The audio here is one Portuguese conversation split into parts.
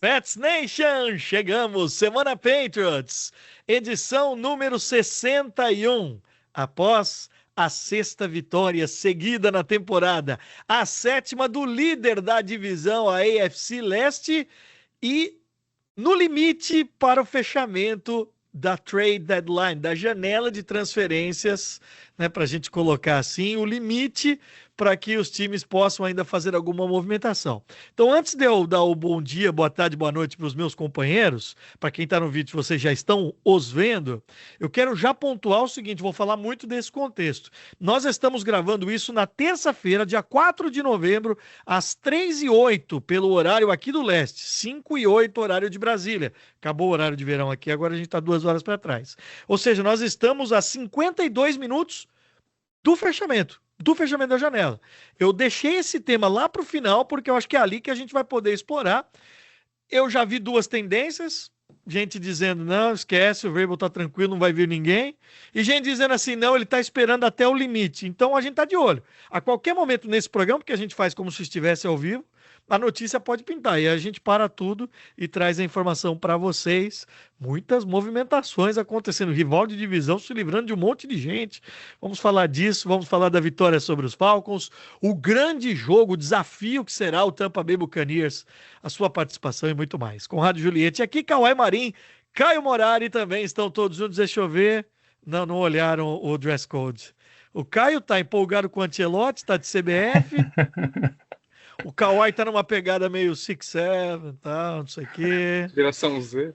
Pets Nation, chegamos, Semana Patriots, edição número 61, após a sexta vitória seguida na temporada, a sétima do líder da divisão, a AFC Leste, e no limite para o fechamento da trade deadline, da janela de transferências, né, para a gente colocar assim, o limite para que os times possam ainda fazer alguma movimentação. Então, antes de eu dar o bom dia, boa tarde, boa noite para os meus companheiros, para quem está no vídeo, vocês já estão os vendo, eu quero já pontuar o seguinte, vou falar muito desse contexto. Nós estamos gravando isso na terça-feira, dia 4 de novembro, às 3h08, pelo horário aqui do leste, 5h08, horário de Brasília. Acabou o horário de verão aqui, agora a gente está 2 horas para trás. Ou seja, nós estamos a 52 minutos do fechamento da janela. Eu deixei esse tema lá para o final, porque eu acho que é ali que a gente vai poder explorar. Eu já vi duas tendências, gente dizendo, não, esquece, o Vrabel tá tranquilo, não vai vir ninguém, e gente dizendo assim, não, ele tá esperando até o limite. Então a gente tá de olho. A qualquer momento nesse programa, porque a gente faz como se estivesse ao vivo, a notícia pode pintar, e a gente para tudo e traz a informação para vocês. Muitas movimentações acontecendo, rival de divisão se livrando de um monte de gente. Vamos falar disso, vamos falar da vitória sobre os Falcons, o grande jogo, o desafio que será o Tampa Bay Buccaneers, a sua participação e muito mais. Conrado Juliette aqui, Kawhi Marim, Caio Morari também estão todos juntos, deixa eu ver. Não olharam o dress code. O Caio tá empolgado com o Ancelotti, tá de CBF. O Kawhi tá numa pegada meio 6'7", tal, não sei o quê. Geração Z.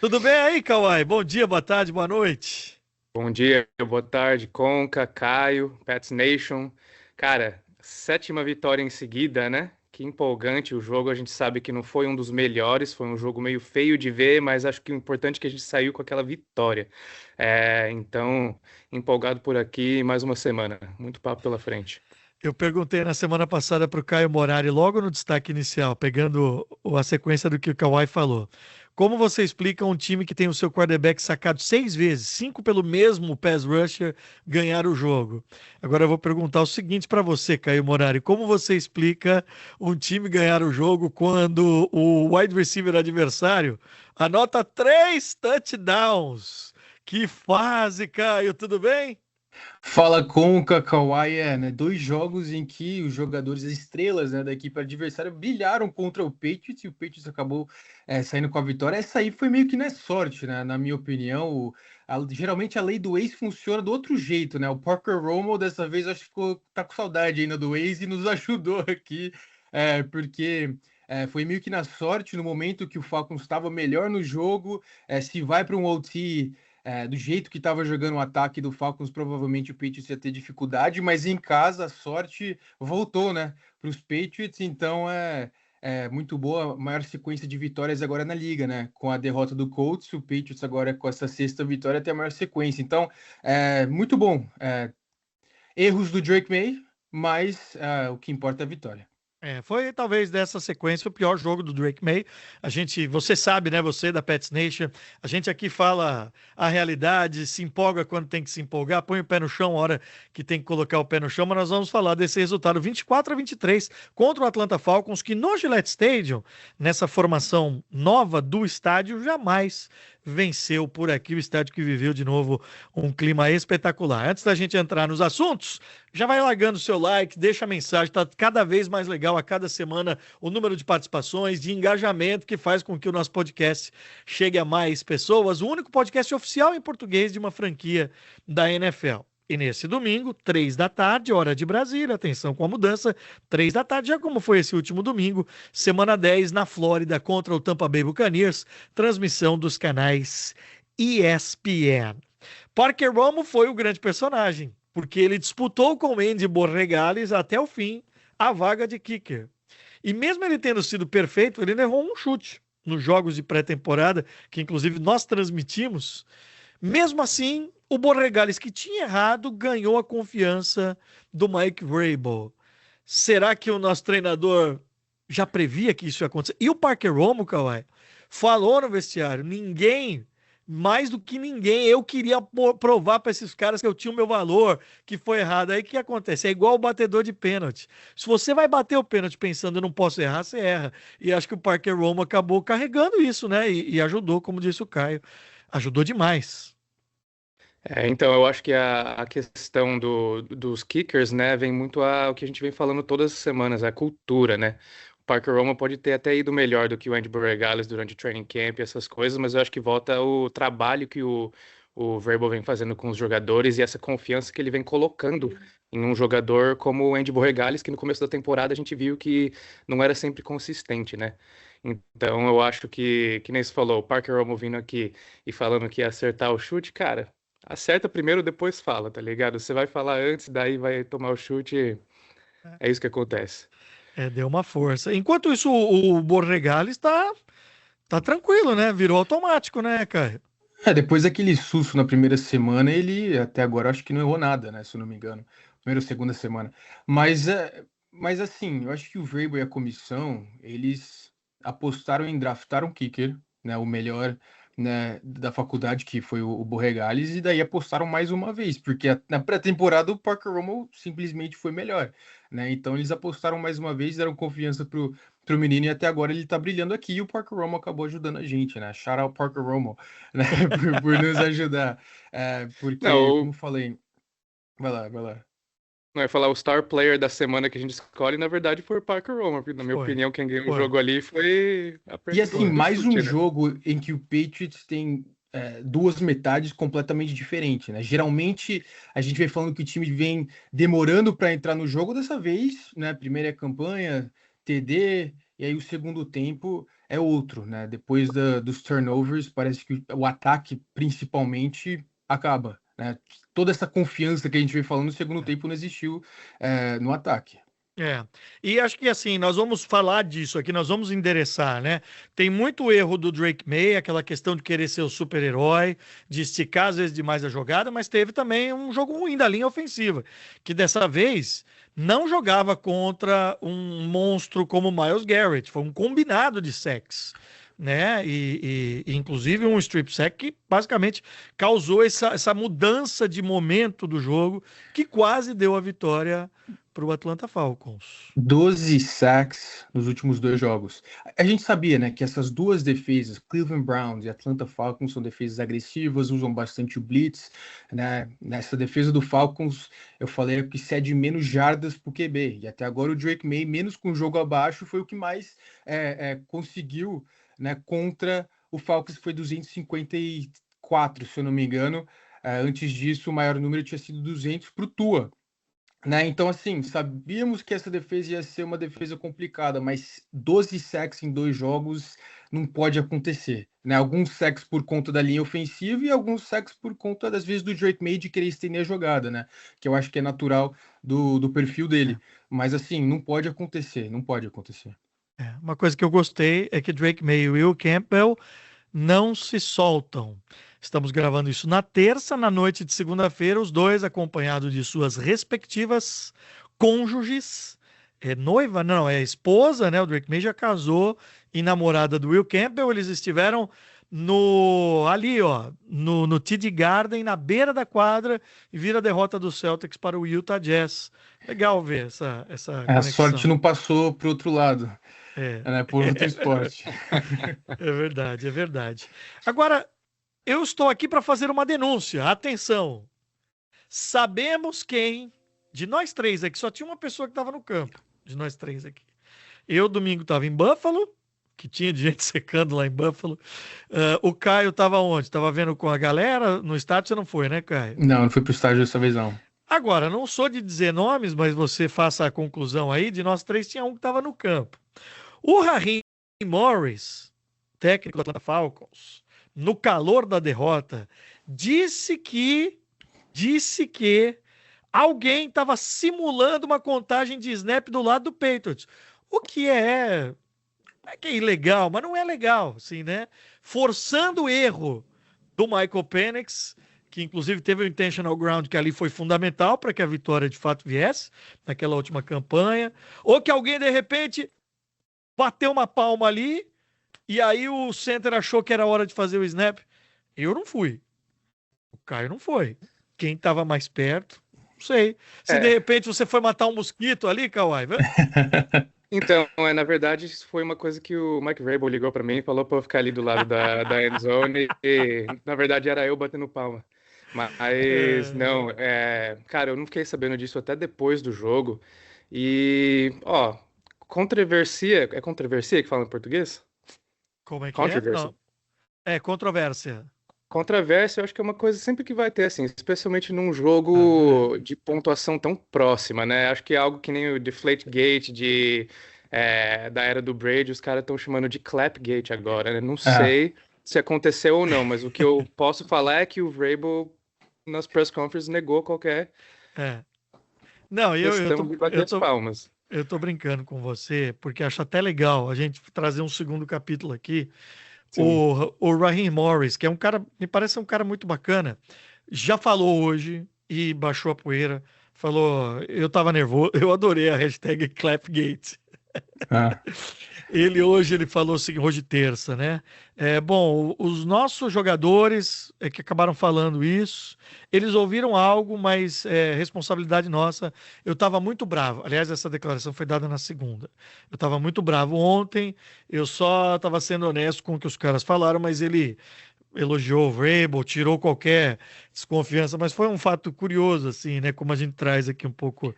Tudo bem aí, Kawhi? Bom dia, boa tarde, boa noite. Bom dia, boa tarde, Conca, Caio, Pets Nation. Cara, sétima vitória em seguida, né? Que empolgante o jogo. A gente sabe que não foi um dos melhores, foi um jogo meio feio de ver, mas acho que o importante é que a gente saiu com aquela vitória. Então, empolgado por aqui, mais uma semana. Muito papo pela frente. Eu perguntei na semana passada para o Caio Morari, logo no destaque inicial, pegando a sequência do que o Kawhi falou. Como você explica um time que tem o seu quarterback sacado 6 vezes, 5 pelo mesmo pass rusher, ganhar o jogo? Agora eu vou perguntar o seguinte para você, Caio Morari. Como você explica um time ganhar o jogo quando o wide receiver adversário anota 3 touchdowns? Que fase, Caio, tudo bem? Fala Conca, Kawhi, né? 2 jogos em que os jogadores, as estrelas, né, da equipe adversária brilharam contra o Patriots e o Patriots acabou saindo com a vitória. Essa aí foi meio que não é sorte, né? Na minha opinião, geralmente a lei do ex funciona do outro jeito, né? O Parker Romo dessa vez acho que tá com saudade ainda do ex e nos ajudou aqui, porque foi meio que na sorte no momento que o Falcons estava melhor no jogo. Se vai para um OT. Do jeito que estava jogando o ataque do Falcons, provavelmente o Patriots ia ter dificuldade, mas em casa a sorte voltou, né, para os Patriots, então é muito boa, a maior sequência de vitórias agora na liga, né, com a derrota do Colts, o Patriots agora com essa sexta vitória tem a maior sequência, então muito bom, erros do Drake May, mas o que importa é a vitória. Foi talvez dessa sequência o pior jogo do Drake May. Você sabe, né? Você da Pets Nation, a gente aqui fala a realidade, se empolga quando tem que se empolgar, põe o pé no chão a hora que tem que colocar o pé no chão, mas nós vamos falar desse resultado 24-23 contra o Atlanta Falcons, que no Gillette Stadium, nessa formação nova do estádio, jamais venceu por aqui, o estádio que viveu de novo um clima espetacular. Antes da gente entrar nos assuntos, já vai largando o seu like, deixa a mensagem, tá cada vez mais legal a cada semana o número de participações, de engajamento que faz com que o nosso podcast chegue a mais pessoas. O único podcast oficial em português de uma franquia da NFL. E nesse domingo, 3 da tarde, hora de Brasília, atenção com a mudança, 3 da tarde, já como foi esse último domingo, semana 10 na Flórida contra o Tampa Bay Buccaneers, transmissão dos canais ESPN. Parker Romo foi o grande personagem, porque ele disputou com o Andy Borregales até o fim a vaga de kicker. E mesmo ele tendo sido perfeito, ele errou um chute nos jogos de pré-temporada, que inclusive nós transmitimos. Mesmo assim, o Borregales, que tinha errado, ganhou a confiança do Mike Vrabel. Será que o nosso treinador já previa que isso ia acontecer? E o Parker Romo, Kawhi, falou no vestiário, ninguém mais do que ninguém. Eu queria provar para esses caras que eu tinha o meu valor, que foi errado. Aí o que acontece? É igual o batedor de pênalti. Se você vai bater o pênalti pensando eu não posso errar, você erra. E acho que o Parker Roma acabou carregando isso, né? E ajudou, como disse o Caio. Ajudou demais. Então, eu acho que a questão dos kickers, né, vem muito o que a gente vem falando todas as semanas, a cultura, né? O Parker Roma pode ter até ido melhor do que o Andy Borregales durante o training camp e essas coisas, mas eu acho que volta o trabalho que o Vrabel vem fazendo com os jogadores e essa confiança que ele vem colocando em um jogador como o Andy Borregales, que no começo da temporada a gente viu que não era sempre consistente, né? Então, eu acho que nem você falou, o Parker Roma vindo aqui e falando que ia acertar o chute, cara. Acerta primeiro, depois fala, tá ligado? Você vai falar antes, daí vai tomar o chute. É isso que acontece. Deu uma força. Enquanto isso, o Borregales tá tranquilo, né? Virou automático, né, Caio? Depois daquele susto na primeira semana, ele até agora acho que não errou nada, né? Se eu não me engano. Primeira ou segunda semana. Mas assim, eu acho que o Vrabel e a comissão, eles apostaram em draftar um kicker, né? O melhor, né, da faculdade, que foi o Borregales, e daí apostaram mais uma vez, porque na pré-temporada o Parker Romo simplesmente foi melhor, né? Então eles apostaram mais uma vez, deram confiança pro menino, e até agora ele tá brilhando aqui, e o Parker Romo acabou ajudando a gente, né? Shout out Parker Romo, né? por nos ajudar. Porque, Não, como falei, vai lá, vai lá. não ia falar o star player da semana que a gente escolhe, na verdade foi o Parker Roma, porque na minha Foi, opinião quem ganhou o foi, jogo ali foi a E assim, precisão foi. do mais um chute, né? jogo em que o Patriots tem duas metades completamente diferentes, né? Geralmente a gente vem falando que o time vem demorando para entrar no jogo, dessa vez, né? Primeira é campanha, TD, e aí o segundo tempo é outro, né? Depois dos turnovers, parece que o ataque principalmente acaba, né? Toda essa confiança que a gente vem falando no segundo tempo não existiu no ataque. E acho que assim, nós vamos falar disso aqui, nós vamos endereçar, né? Tem muito erro do Drake May, aquela questão de querer ser o super-herói, de esticar às vezes demais a jogada, mas teve também um jogo ruim da linha ofensiva, que dessa vez não jogava contra um monstro como o Myles Garrett, foi um combinado de sacks, né? E inclusive um strip sack que basicamente causou essa mudança de momento do jogo, que quase deu a vitória para o Atlanta Falcons. 12 sacks nos últimos dois jogos. A gente sabia, né, que essas duas defesas, Cleveland Browns e Atlanta Falcons, são defesas agressivas, usam bastante o blitz, né? Nessa defesa do Falcons, eu falei que cede menos jardas para o QB. E até agora o Drake May, menos com o jogo abaixo, foi o que mais conseguiu, né, contra o Falcons, que foi 254, se eu não me engano. Antes disso, o maior número tinha sido 200 para o Tua. Né? Então, assim, sabíamos que essa defesa ia ser uma defesa complicada, mas 12 sacks em dois jogos não pode acontecer. Né? Alguns sacks por conta da linha ofensiva e alguns sacks por conta, das vezes, do Drake May de querer estender a jogada, né? Que eu acho que é natural do perfil dele. Mas, assim, não pode acontecer, não pode acontecer. Uma coisa que eu gostei é que Drake May e Will Campbell não se soltam. Estamos gravando isso na terça, na noite de segunda-feira, os dois acompanhados de suas respectivas cônjuges. É noiva? Não, é esposa, né? O Drake May já casou e namorada do Will Campbell. Eles estiveram ali, ó, no TD Garden, na beira da quadra, e vira a derrota do Celtics para o Utah Jazz. Legal ver essa A sorte conexão. não passou para o outro lado, É, né? Por outro esporte. é verdade, é verdade. Agora, eu estou aqui para fazer uma denúncia. Atenção! Sabemos quem, de nós três aqui, só tinha uma pessoa que estava no campo, de nós três aqui. Eu, domingo, estava em Buffalo, que tinha de gente secando lá em Buffalo. O Caio estava onde? Estava vendo com a galera no estádio? Você não foi, né, Caio? Não, não fui pro estádio dessa vez, não. Agora, não sou de dizer nomes, mas você faça a conclusão aí. De nós três, tinha um que estava no campo. O Raheem Morris, técnico do Atlanta Falcons, no calor da derrota, disse que alguém estava simulando uma contagem de snap do lado do Patriots. O que é ilegal, mas não é legal, assim, né? Forçando o erro do Michael Penix, que inclusive teve o intentional ground, que ali foi fundamental para que a vitória de fato viesse naquela última campanha, ou que alguém de repente bateu uma palma ali e aí o center achou que era hora de fazer o snap Eu não fui. O Caio não foi. Quem estava mais perto, não sei. Se de É, repente você foi matar um mosquito ali, Kawhi, então, na verdade, isso foi uma coisa que o Mike Vrabel ligou pra mim e falou pra eu ficar ali do lado da end zone e, na verdade, era eu batendo palma. Mas, não, cara, eu não fiquei sabendo disso até depois do jogo. E, ó, é controversia que fala em português? como é que é? Controversy. Não. É controvérsia. Controvérsia, eu acho que é uma coisa sempre que vai ter, assim, especialmente num Ah, é. jogo de pontuação tão próxima, né? Acho que é algo que nem o Deflategate da era do Brady, os caras estão chamando de Clapgate agora, né? Não Ah, sei se aconteceu ou não, mas o que eu posso falar é que o Vrabel, nas press conferences, negou qualquer É. Não, questão de bater palmas. eu tô brincando com você, porque acho até legal a gente trazer um segundo capítulo aqui. Sim. O Raheem Morris, que é um cara, me parece um cara muito bacana, já falou hoje e baixou a poeira. Falou, eu tava nervoso, eu adorei a hashtag Clapgate. ah. Ele falou assim, hoje terça, né? Bom, os nossos jogadores que acabaram falando isso, eles ouviram algo, mas responsabilidade nossa. Eu estava muito bravo. Aliás, essa declaração foi dada na segunda. Eu estava muito bravo ontem. Eu só estava sendo honesto com o que os caras falaram, mas ele elogiou o Vrabel, tirou qualquer desconfiança, mas foi um fato curioso, assim, né? Como a gente traz aqui um pouco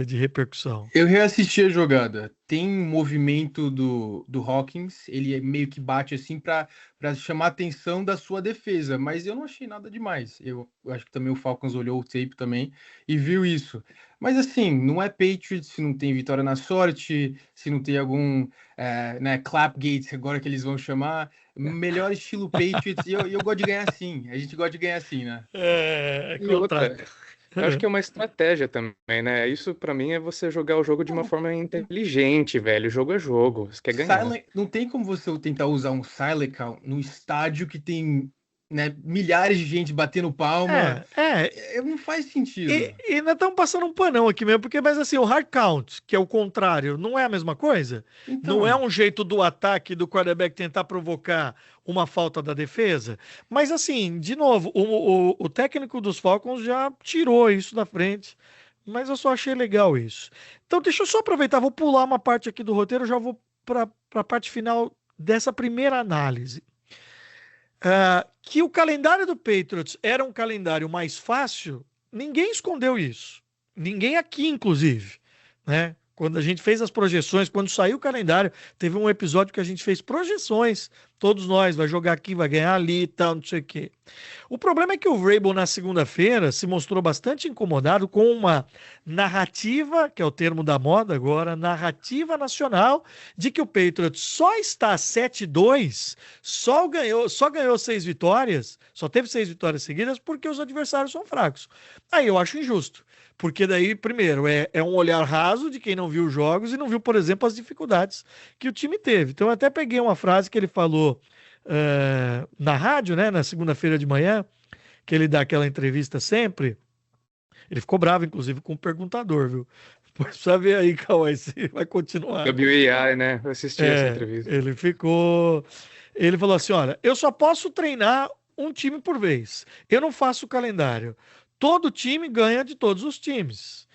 de repercussão. Eu reassisti a jogada. Tem um movimento do Hawkins, ele meio que bate assim para chamar a atenção da sua defesa, mas eu não achei nada demais. Eu acho que também o Falcons olhou o tape também e viu isso. Mas assim, não é Patriots se não tem vitória na sorte, se não tem algum né, Clapgate, agora que eles vão chamar. Melhor estilo Patriots, e eu gosto de ganhar assim. A gente gosta de ganhar assim, né? É E outra, contra. eu acho que é uma estratégia também, né? Isso pra mim é você jogar o jogo de uma forma inteligente, velho. O jogo é jogo, você quer ganhar. Silent, não tem como você tentar usar um Silent Count no estádio que tem, né, milhares de gente batendo palma. É, é. Não faz sentido. E ainda estamos passando um panão aqui mesmo, porque, mas assim, o hard count, que é o contrário, não é a mesma coisa? Não é Então, um jeito do ataque do quarterback tentar provocar uma falta da defesa? Mas assim, de novo, o técnico dos Falcons já tirou isso da frente, mas eu só achei legal isso. Então, deixa eu só aproveitar, vou pular uma parte aqui do roteiro, já vou para a parte final dessa primeira análise. Que o calendário do Patriots era um calendário mais fácil, ninguém escondeu isso. Ninguém aqui, inclusive, né? Quando a gente fez as projeções, quando saiu o calendário, teve um episódio que a gente fez projeções. Todos nós, vai jogar aqui, vai ganhar ali e tal, não sei o quê. O problema é que o Vrabel, na segunda-feira, se mostrou bastante incomodado com uma narrativa, que é o termo da moda agora, narrativa nacional, de que o Patriots só está 7-2, só ganhou 6 vitórias, só teve 6 vitórias seguidas porque os adversários são fracos. Aí eu acho injusto. Porque daí, primeiro, é um olhar raso de quem não viu os jogos e não viu, por exemplo, as dificuldades que o time teve. Então, eu até peguei uma frase que ele falou na rádio, né, na segunda-feira de manhã, que ele dá aquela entrevista sempre. Ele ficou bravo, inclusive, com o perguntador, viu? Precisa ver aí, Cauê, se vai continuar. WEI, né? Eu assisti essa entrevista. Ele ficou. Ele falou assim: olha, eu só posso treinar um time por vez. Eu não faço calendário. Todo time ganha de todos os times.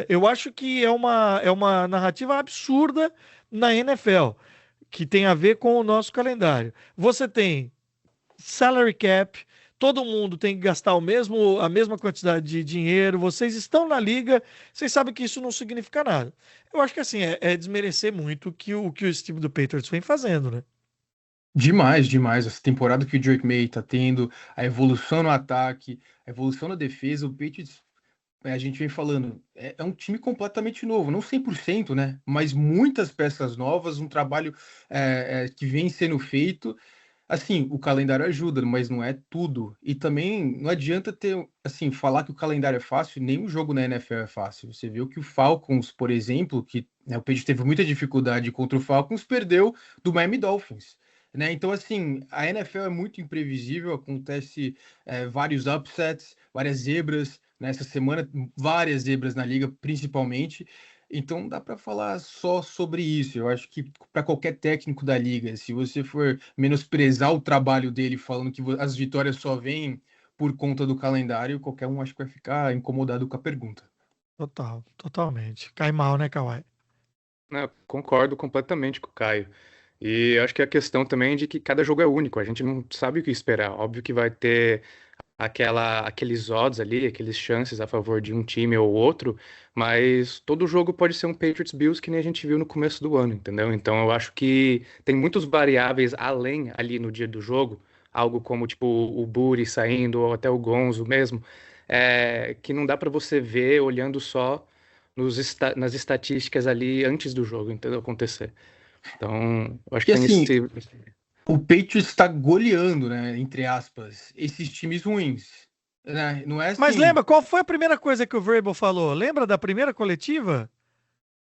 Eu acho que é uma narrativa absurda na NFL, que tem a ver com o nosso calendário. Você tem salary cap, todo mundo tem que gastar a mesma quantidade de dinheiro, vocês estão na liga, vocês sabem que isso não significa nada. Eu acho que assim, é desmerecer muito o que o time do Patriots vem fazendo, né? demais, demais. Essa temporada que o Drake May tá tendo, a evolução no ataque, a evolução na defesa, o Patriots, a gente vem falando, é um time completamente novo, não 100%, né? Mas muitas peças novas, um trabalho que vem sendo feito. Assim, o calendário ajuda, mas não é tudo. E também não adianta ter, assim, falar que o calendário é fácil, nenhum jogo na NFL é fácil. Você viu que o Falcons, por exemplo, que né, o Patriots teve muita dificuldade contra o Falcons, perdeu do Miami Dolphins. Né? Então, assim, a NFL é muito imprevisível, acontece vários upsets, várias zebras, nessa semana, várias zebras na liga, principalmente. Então não dá para falar só sobre isso. Eu acho que para qualquer técnico da liga, se você for menosprezar o trabalho dele falando que as vitórias só vêm por conta do calendário, qualquer um acho que vai ficar incomodado com a pergunta. Totalmente. Cai mal, né, Kawhi? Né, concordo completamente com o Caio. E eu acho que a questão também é de que cada jogo é único, a gente não sabe o que esperar. Óbvio que vai ter aqueles odds ali, aqueles chances a favor de um time ou outro, mas todo jogo pode ser um Patriots Bills que nem a gente viu no começo do ano, entendeu? Então eu acho que tem muitos variáveis além ali no dia do jogo, algo como tipo o Buri saindo ou até o Gonzo mesmo, que não dá para você ver olhando só nas estatísticas ali antes do jogo, entendeu? Acontecer. Então, eu acho E que tem assim, esse. o Patriots está goleando, né, entre aspas, esses times ruins. Né? Não é Mas assim. lembra, qual foi a primeira coisa que o Vrabel falou? Lembra da primeira coletiva?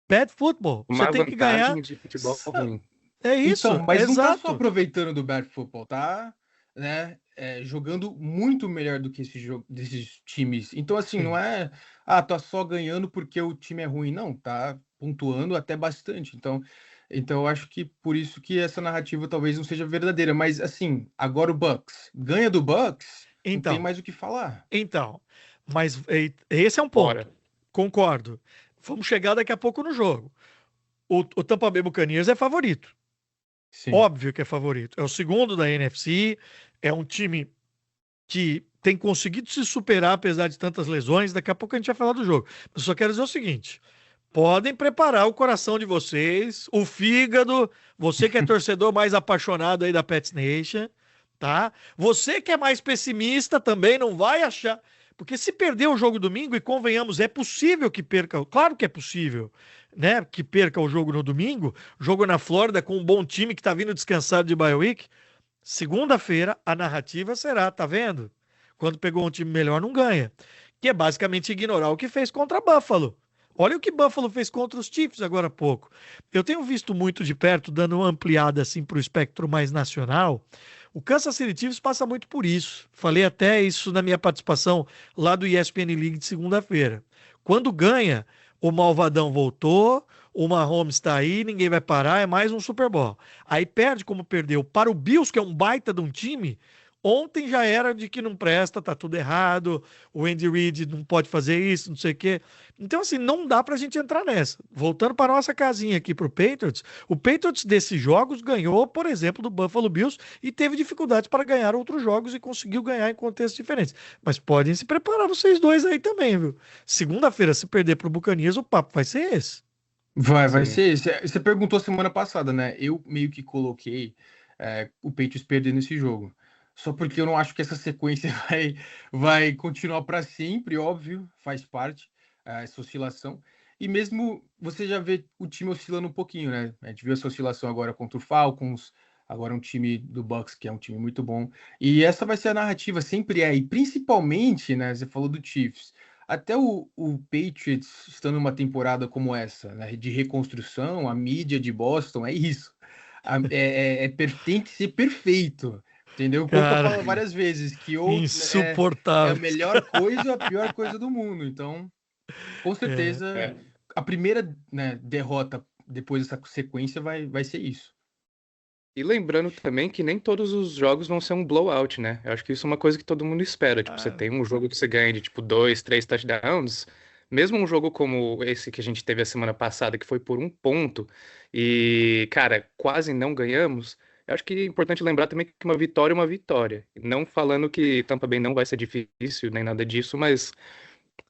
Bad football. Você Uma tem que ganhar. vantagem de futebol ruim. É Então, isso, mas não tá só exato. aproveitando do bad football, tá, né, jogando muito melhor do que desses times. Então, assim, não Sim. é, tá só ganhando porque o time é ruim, não, tá pontuando até bastante. Então eu acho que por isso que essa narrativa talvez não seja verdadeira. Mas, assim, agora o Bucks ganha do Bucks, não tem Então, mais o que falar. então. Mas esse é um ponto. Fora. Concordo. Vamos chegar daqui a pouco no jogo. O Tampa Bay Buccaneers é favorito. Sim. Óbvio que é favorito. É o segundo da NFC. É um time que tem conseguido se superar apesar de tantas lesões. Daqui a pouco a gente vai falar do jogo. Mas só quero dizer o seguinte: podem preparar o coração de vocês, o fígado, você que é torcedor mais apaixonado aí da Pets Nation, tá? Você que é mais pessimista também não vai achar. Porque se perder o jogo domingo, e convenhamos, é possível que perca, claro que é possível, né? Que perca o jogo no domingo, jogo na Flórida com um bom time que tá vindo descansado de bye week. Segunda-feira, a narrativa será, tá vendo? Quando pegou um time melhor, não ganha. Que é basicamente ignorar o que fez contra Buffalo. Olha o que Buffalo fez contra os Chiefs agora há pouco. Eu tenho visto muito de perto, dando uma ampliada assim para o espectro mais nacional. O Kansas City Chiefs passa muito por isso. Falei até isso na minha participação lá do ESPN League de segunda-feira. Quando ganha, o malvadão voltou, o Mahomes está aí, ninguém vai parar, é mais um Super Bowl. Aí perde como perdeu para o Bills, que é um baita de um time. Ontem já era de que não presta, tá tudo errado, o Andy Reid não pode fazer isso, não sei o quê. Então, assim, não dá pra gente entrar nessa. Voltando para nossa casinha aqui pro Patriots, o Patriots desses jogos ganhou, por exemplo, do Buffalo Bills e teve dificuldades para ganhar outros jogos e conseguiu ganhar em contextos diferentes. Mas podem se preparar vocês dois aí também, viu? Segunda-feira, se perder pro Buccaneers, o papo vai ser esse. Vai Sim. ser. Você perguntou semana passada, né? Eu meio que coloquei o Patriots perdendo esse jogo. Só porque eu não acho que essa sequência vai continuar para sempre, óbvio, faz parte essa oscilação. E mesmo você já vê o time oscilando um pouquinho, né? A gente viu essa oscilação agora contra o Falcons, agora um time do Bucks, que é um time muito bom. E essa vai ser a narrativa, sempre é. E principalmente, né? Você falou do Chiefs. Até o Patriots estando numa temporada como essa, né, de reconstrução, a mídia de Boston é isso. Tem que ser perfeito, entendeu? O Conca Cara, fala várias vezes que ou é a insuportável. melhor coisa ou a pior coisa do mundo. Então, com É. certeza, É. a primeira, né, derrota depois dessa sequência vai ser isso. E lembrando também que nem todos os jogos vão ser um blowout, né? Eu acho que isso é uma coisa que todo mundo espera. Tipo, você Ah, tem um jogo que você ganha de tipo 2, 3 touchdowns. Mesmo um jogo como esse que a gente teve a semana passada, que foi por 1 ponto, e, cara, quase não ganhamos. Eu acho que é importante lembrar também que uma vitória é uma vitória. Não falando que Tampa Bay não vai ser difícil, nem nada disso, mas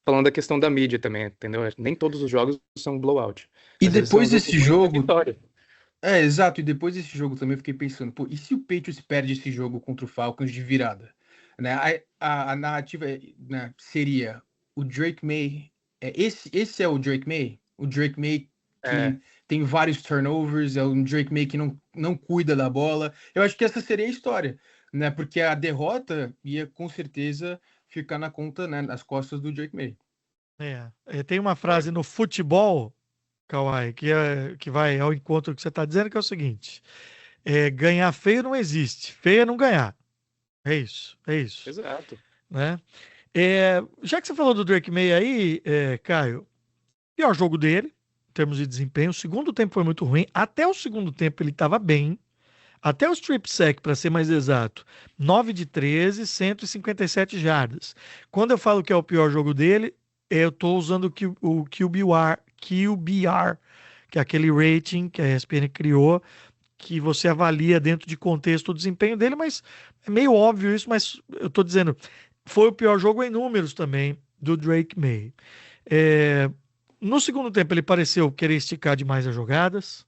falando da questão da mídia também, entendeu? Nem todos os jogos são blowout. E Às vezes é um depois jogo desse ruim, uma jogo, vitória. exato, e depois desse jogo também eu fiquei pensando, pô, e se o Patriots perde esse jogo contra o Falcons de virada? Né? A narrativa né, seria o Drake May. Esse é o Drake May? O Drake May É, que tem vários turnovers, é um Drake May que não cuida da bola. Eu acho que essa seria a história, né? Porque a derrota ia com certeza ficar na conta, né, nas costas do Drake May. Tem uma frase no futebol, Kawhi, que vai ao encontro do que você está dizendo, que é o seguinte: ganhar feio não existe, feio é não ganhar. É isso, exato. né? Já que você falou do Drake May aí, Caio, pior jogo dele, termos de desempenho. O segundo tempo foi muito ruim. Até o segundo tempo ele estava bem. Até o strip sack, para ser mais exato, 9 de 13, 157 jardas. Quando eu falo que é o pior jogo dele, eu estou usando o QBR, que é aquele rating que a ESPN criou, que você avalia dentro de contexto o desempenho dele, mas é meio óbvio isso, mas eu estou dizendo, foi o pior jogo em números também do Drake May. No segundo tempo ele pareceu querer esticar demais as jogadas.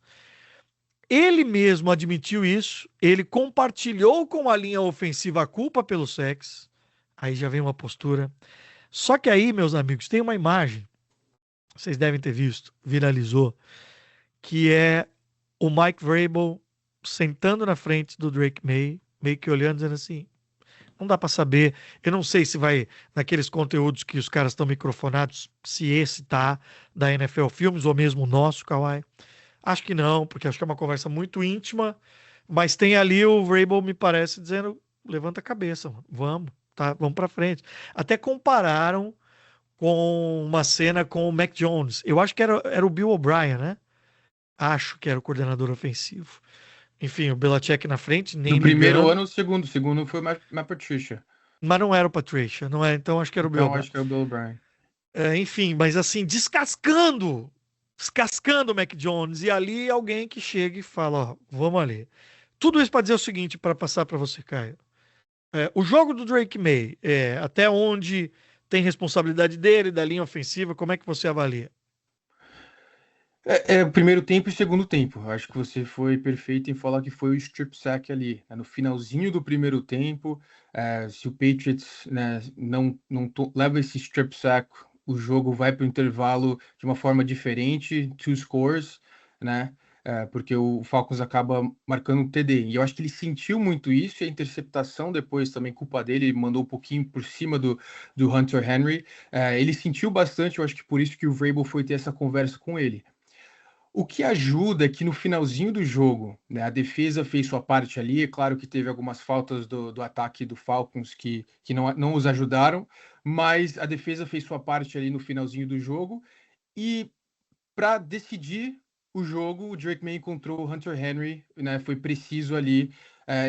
Ele mesmo admitiu isso, ele compartilhou com a linha ofensiva a culpa pelo sacks. Aí já vem uma postura. Só que aí, meus amigos, tem uma imagem, vocês devem ter visto, viralizou, que é o Mike Vrabel sentando na frente do Drake May, meio que olhando, dizendo assim, não dá para saber, eu não sei se vai naqueles conteúdos que os caras estão microfonados, se esse tá da NFL Filmes ou mesmo o nosso, Kawhi. Acho que não, porque acho que é uma conversa muito íntima, mas tem ali o Vrabel, me parece, dizendo, levanta a cabeça, mano. Vamos, tá, vamos para frente. Até compararam com uma cena com o Mac Jones. Eu acho que era o Bill O'Brien, né? Acho que era o coordenador ofensivo. Enfim, o Belichick na frente, nem No primeiro ligando. ano, o segundo foi Matt Patricia. Mas não era o Patricia, não é? Então acho que era o Bill Então O'Brien. acho que é o Bill O'Brien. Enfim, mas assim, descascando o Mac Jones. E ali alguém que chega e fala, ó, vamos ali. Tudo isso para dizer o seguinte, para passar para você, Caio. O jogo do Drake May, até onde tem responsabilidade dele, da linha ofensiva, como é que você avalia? O primeiro tempo e o segundo tempo. Acho que você foi perfeito em falar que foi o strip sack ali, né, no finalzinho do primeiro tempo. Se o Patriots, né, não leva esse strip sack, o jogo vai para o intervalo de uma forma diferente, 2 scores, né? Porque o Falcons acaba marcando um TD. E eu acho que ele sentiu muito isso, e a interceptação depois também, culpa dele, ele mandou um pouquinho por cima do Hunter Henry. Ele sentiu bastante, eu acho que por isso que o Vrabel foi ter essa conversa com ele. O que ajuda é que no finalzinho do jogo, né, a defesa fez sua parte ali. É claro que teve algumas faltas do ataque do Falcons que não os ajudaram, mas a defesa fez sua parte ali no finalzinho do jogo. E para decidir o jogo, o Drake May encontrou o Hunter Henry, né, foi preciso ali.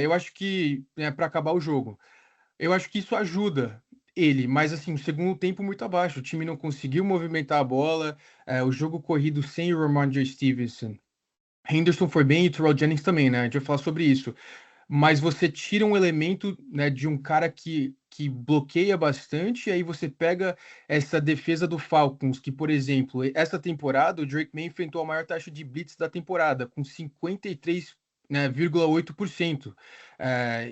Eu acho que, né, para acabar o jogo. Eu acho que isso ajuda ele, mas assim, o segundo tempo muito abaixo. O time não conseguiu movimentar a bola, o jogo corrido sem o Ramondre Stevenson. Henderson foi bem e o Terrell Jennings também, né? A gente vai falar sobre isso. Mas você tira um elemento, né, de um cara que bloqueia bastante, e aí você pega essa defesa do Falcons, que, por exemplo, essa temporada o Drake May enfrentou a maior taxa de blitz da temporada, com 53, né, 0,8%.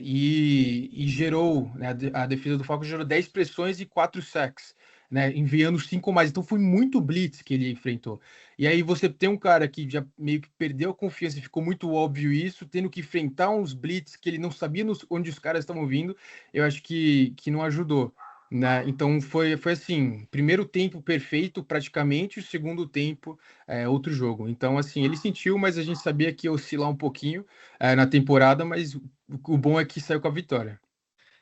E gerou, né, a defesa do Falcons gerou 10 pressões e 4 sacks, né, enviando 5 mais. Então foi muito blitz que ele enfrentou. E aí você tem um cara que já meio que perdeu a confiança, e ficou muito óbvio isso, tendo que enfrentar uns blitz que ele não sabia onde os caras estavam vindo. Eu acho que não ajudou, né? Então foi assim, primeiro tempo perfeito praticamente, o segundo tempo outro jogo. Então assim, ele sentiu, mas a gente sabia que ia oscilar um pouquinho na temporada, mas o bom é que saiu com a vitória.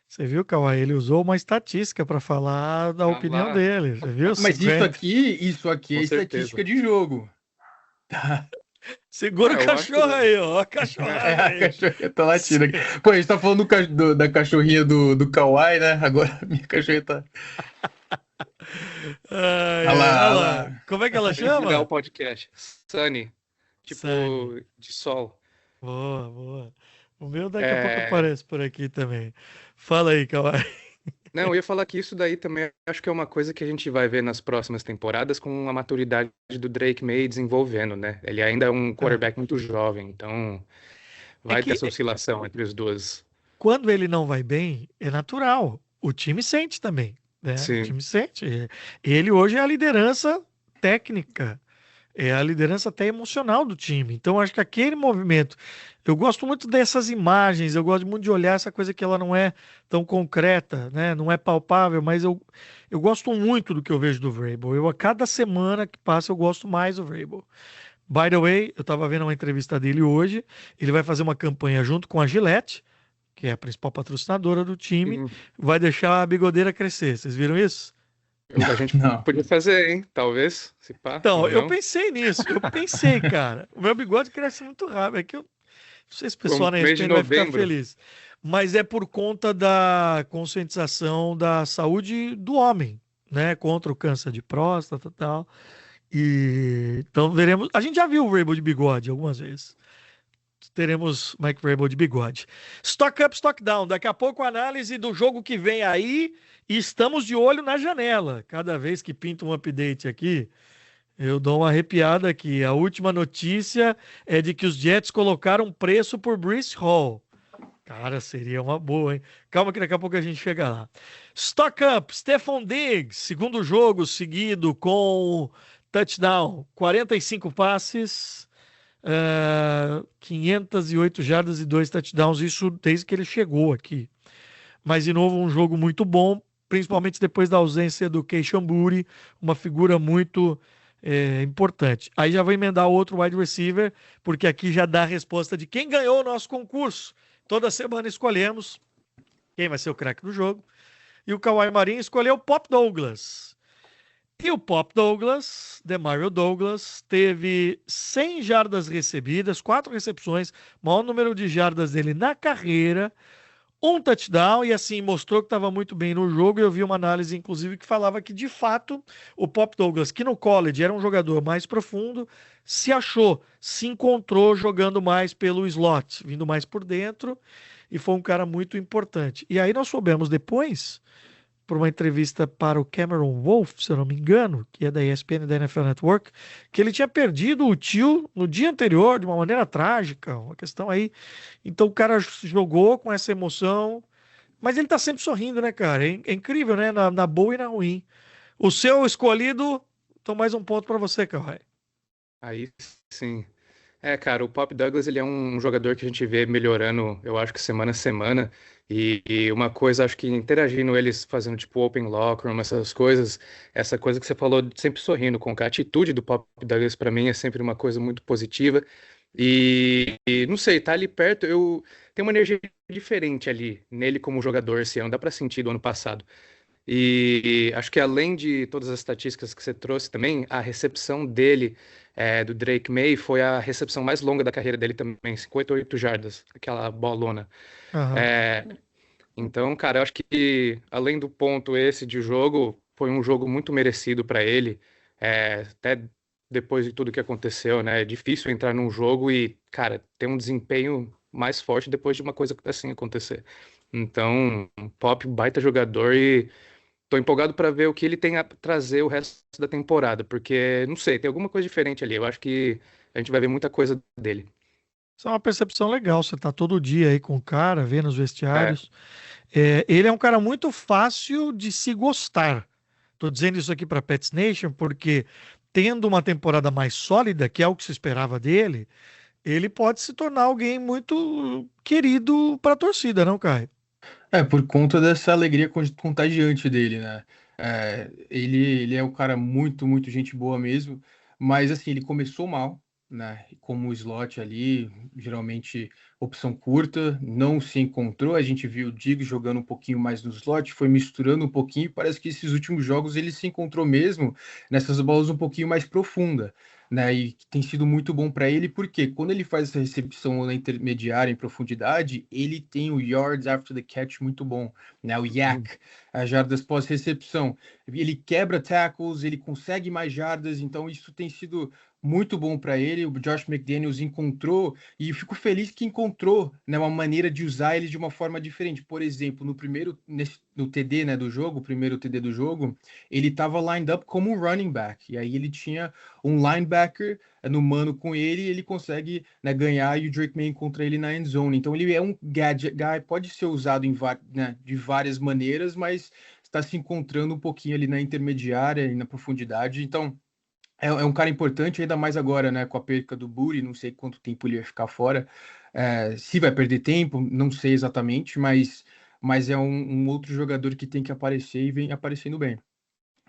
Você viu, Kawhi? Ele usou uma estatística para falar da Ah opinião lá, dele. Você viu? Mas 50. isso aqui é com estatística certeza. de jogo. Segura o Eu acho cachorro aí, ó. A cachorrada A aí. cachorrinha tá latindo aqui. Pô, a gente tá falando da cachorrinha do Kawhi, né? Agora a minha cachorrinha tá. Ai, Olha ai, olha lá, olha lá. lá. Como é que ela Tem que mudar o chama? podcast. Sunny, tipo Sunny. de sol. Boa, boa. O meu daqui a pouco É, aparece por aqui também. Fala aí, Kawhi. Não, eu ia falar que isso daí também acho que é uma coisa que a gente vai ver nas próximas temporadas com a maturidade do Drake May desenvolvendo, né? Ele ainda é um Ah, quarterback muito jovem, então é vai ter que essa oscilação entre os dois. quando ele não vai bem, é natural. O time sente também, né? O Sim. time sente. Ele hoje é a liderança técnica, é a liderança até emocional do time. Então, acho que aquele movimento. Eu gosto muito dessas imagens, eu gosto muito de olhar essa coisa que ela não é tão concreta, né? Não é palpável, mas eu gosto muito do que eu vejo do Vrabel. A cada semana que passa, eu gosto mais do Vrabel. By the way, eu estava vendo uma entrevista dele hoje. Ele vai fazer uma campanha junto com a Gillette, que é a principal patrocinadora do time, Uhum. vai deixar a bigodeira crescer. Vocês viram isso? A gente Não. podia fazer, hein? Talvez, se pá. Então, ou eu não. pensei nisso. Eu pensei, cara. O meu bigode cresce muito rápido. É que eu não sei se o Pro pessoal na mês de ESPN vai ficar novembro. feliz. Mas é por conta da conscientização da saúde do homem, né? Contra o câncer de próstata e tal. E então veremos. A gente já viu o Rainbow de bigode algumas vezes. Teremos Mike Vrabel de bigode. Stock up, stock down. Daqui a pouco análise do jogo que vem aí. E estamos de olho na janela. Cada vez que pinta um update aqui, eu dou uma arrepiada aqui. A última notícia é de que os Jets colocaram preço por Breece Hall. Cara, seria uma boa, hein? Calma que daqui a pouco a gente chega lá. Stock up, Stephon Diggs, segundo jogo seguido com touchdown, 45 passes, 508 jardas e 2 touchdowns, isso desde que ele chegou aqui. Mas, de novo, um jogo muito bom, principalmente depois da ausência do Keishon Boutte, uma figura muito importante. Aí já vou emendar outro wide receiver, porque aqui já dá a resposta de quem ganhou o nosso concurso. Toda semana escolhemos quem vai ser o craque do jogo. E o Kawhi Marinho escolheu o Pop Douglas. E o Pop Douglas, Demario Douglas, teve 100 jardas recebidas, 4 recepções, maior número de jardas dele na carreira, um touchdown, e assim mostrou que estava muito bem no jogo. E eu vi uma análise, inclusive, que falava que de fato o Pop Douglas, que no college era um jogador mais profundo, se achou, se encontrou jogando mais pelo slot, vindo mais por dentro, e foi um cara muito importante. E aí nós soubemos depois, por uma entrevista para o Cameron Wolf, se eu não me engano, que é da ESPN e da NFL Network, que ele tinha perdido o tio no dia anterior de uma maneira trágica, uma questão aí. Então o cara jogou com essa emoção, mas ele tá sempre sorrindo, né, cara? É incrível, né? Na boa e na ruim. O seu escolhido, então mais um ponto para você, Kawhi. Aí sim. Cara, o Pop Douglas, ele é um jogador que a gente vê melhorando, eu acho que semana a semana. E uma coisa, acho que interagindo eles, fazendo tipo open locker, essas coisas, essa coisa que você falou, sempre sorrindo com a atitude do Pop Douglas, pra mim, é sempre uma coisa muito positiva. E não sei, tá ali perto, eu tenho uma energia diferente ali nele como jogador esse ano, dá pra sentir do ano passado. E acho que além de todas as estatísticas que você trouxe também, a recepção dele, do Drake May, foi a recepção mais longa da carreira dele também, 58 jardas, aquela bolona. Aham. É, então, cara, eu acho que além do ponto esse de jogo, foi um jogo muito merecido para ele. Até depois de tudo que aconteceu, né? É difícil entrar num jogo e, cara, ter um desempenho mais forte depois de uma coisa assim acontecer. Então, um Pop, baita jogador e tô empolgado para ver o que ele tem a trazer o resto da temporada, porque, não sei, tem alguma coisa diferente ali. Eu acho que a gente vai ver muita coisa dele. Isso é uma percepção legal. Você tá todo dia aí com o cara, vendo os É, vestiários. Ele é um cara muito fácil de se gostar. Tô dizendo isso aqui para Pets Nation porque, tendo uma temporada mais sólida, que é o que se esperava dele, ele pode se tornar alguém muito querido para a torcida, não, Caio? Por conta dessa alegria contagiante dele, né? Ele é um cara muito, muito gente boa mesmo, mas assim, ele começou mal, né? Como slot ali, geralmente opção curta, não se encontrou. A gente viu o Diggs jogando um pouquinho mais no slot, foi misturando um pouquinho, e parece que esses últimos jogos ele se encontrou mesmo nessas bolas um pouquinho mais profunda. Né, e que tem sido muito bom para ele, porque quando ele faz essa recepção na intermediária em profundidade, ele tem o yards after the catch muito bom, né, o YAC, as jardas pós-recepção. Ele quebra tackles, ele consegue mais jardas, então isso tem sido muito bom para ele. O Josh McDaniels encontrou, e eu fico feliz que encontrou, né, uma maneira de usar ele de uma forma diferente. Por exemplo, no TD, né, do jogo, o primeiro TD do jogo, ele estava lined up como um running back, e aí ele tinha um linebacker no mano com ele, e ele consegue, né, ganhar, e o Drake May encontra ele na end zone. Então ele é um gadget guy, pode ser usado né, de várias maneiras, mas está se encontrando um pouquinho ali na intermediária e na profundidade. Então é um cara importante, ainda mais agora, né, com a perca do Boutte, não sei quanto tempo ele vai ficar fora, se vai perder tempo, não sei exatamente, mas é um outro jogador que tem que aparecer e vem aparecendo bem.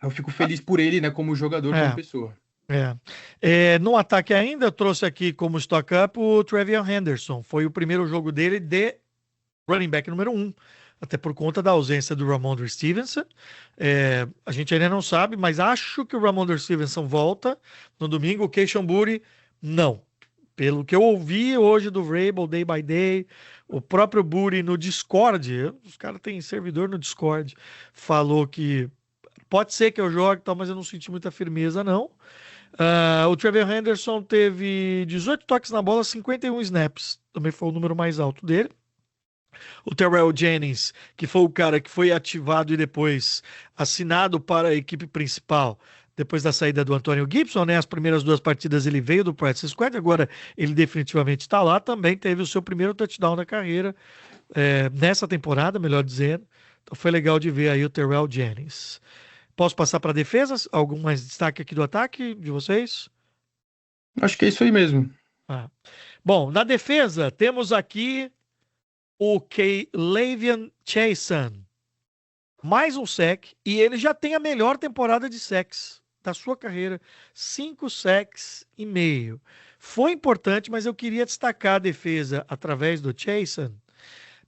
Eu fico feliz por ele, né, como jogador, como É, pessoa. no ataque ainda, eu trouxe aqui como stock up o Trevion Henderson. Foi o primeiro jogo dele de running back número 1. até por conta da ausência do Ramondre Stevenson. A gente ainda não sabe, mas acho que o Ramondre Stevenson volta no domingo. O Keishon Boutte, não. Pelo que eu ouvi hoje do Vrabel, Day by Day, o próprio Boutte no Discord, os caras têm servidor no Discord, falou que pode ser que eu jogue, mas eu não senti muita firmeza, não. O Trevor Henderson teve 18 toques na bola, 51 snaps. Também foi o número mais alto dele. O Terrell Jennings, que foi o cara que foi ativado e depois assinado para a equipe principal, depois da saída do Antonio Gibson, né? As primeiras 2 partidas ele veio do practice squad, agora ele definitivamente está lá. Também teve o seu primeiro touchdown da carreira, nessa temporada, melhor dizendo. Então foi legal de ver aí o Terrell Jennings. Posso passar para defesas? Algum mais destaque aqui do ataque de vocês? Acho que é isso aí mesmo. Bom, na defesa temos aqui o K'Lavon Chaisson. Mais um sec, e ele já tem a melhor temporada de sacks da sua carreira. 5 sacks e meio. Foi importante, mas eu queria destacar a defesa através do Chaisson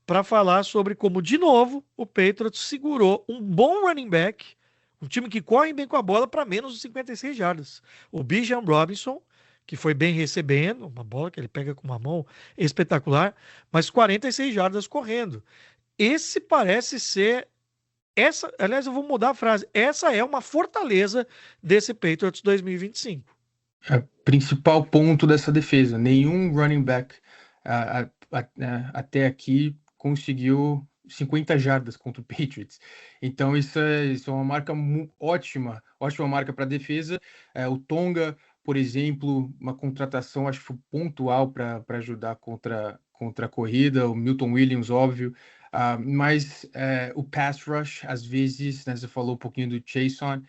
para falar sobre como, de novo, o Patriots segurou um bom running back, um time que corre bem com a bola, para menos de 56 jardas. O Bijan Robinson, que foi bem recebendo, uma bola que ele pega com uma mão espetacular, mas 46 jardas correndo. Esse parece ser... aliás, eu vou mudar a frase. Essa é uma fortaleza desse Patriots 2025. É o principal ponto dessa defesa. Nenhum running back até aqui conseguiu 50 jardas contra o Patriots. Então isso é uma marca ótima marca para a defesa. O Tonga, por exemplo, uma contratação, acho que foi pontual para ajudar contra a corrida. O Milton Williams, óbvio. Mas o pass rush, às vezes, né, você falou um pouquinho do Chaisson,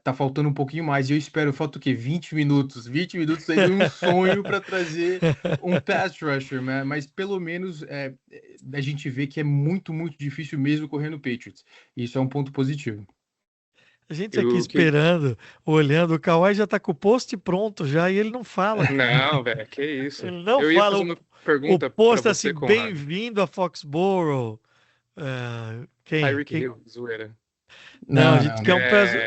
tá faltando um pouquinho mais. E eu espero, falta o quê? 20 minutos. 20 minutos seria um sonho para trazer um pass rusher, né? Mas pelo menos a gente vê que é muito, muito difícil mesmo correr no Patriots. E isso é um ponto positivo. A gente aqui esperando, olhando, o Kawhi já tá com o post pronto já e ele não fala. Não, velho, que isso. Ele não eu fala. Ia fazer uma pergunta o post pra assim, você, bem-vindo a Foxborough. Tyreek Hill, zoeira. Não, a gente quer um peso.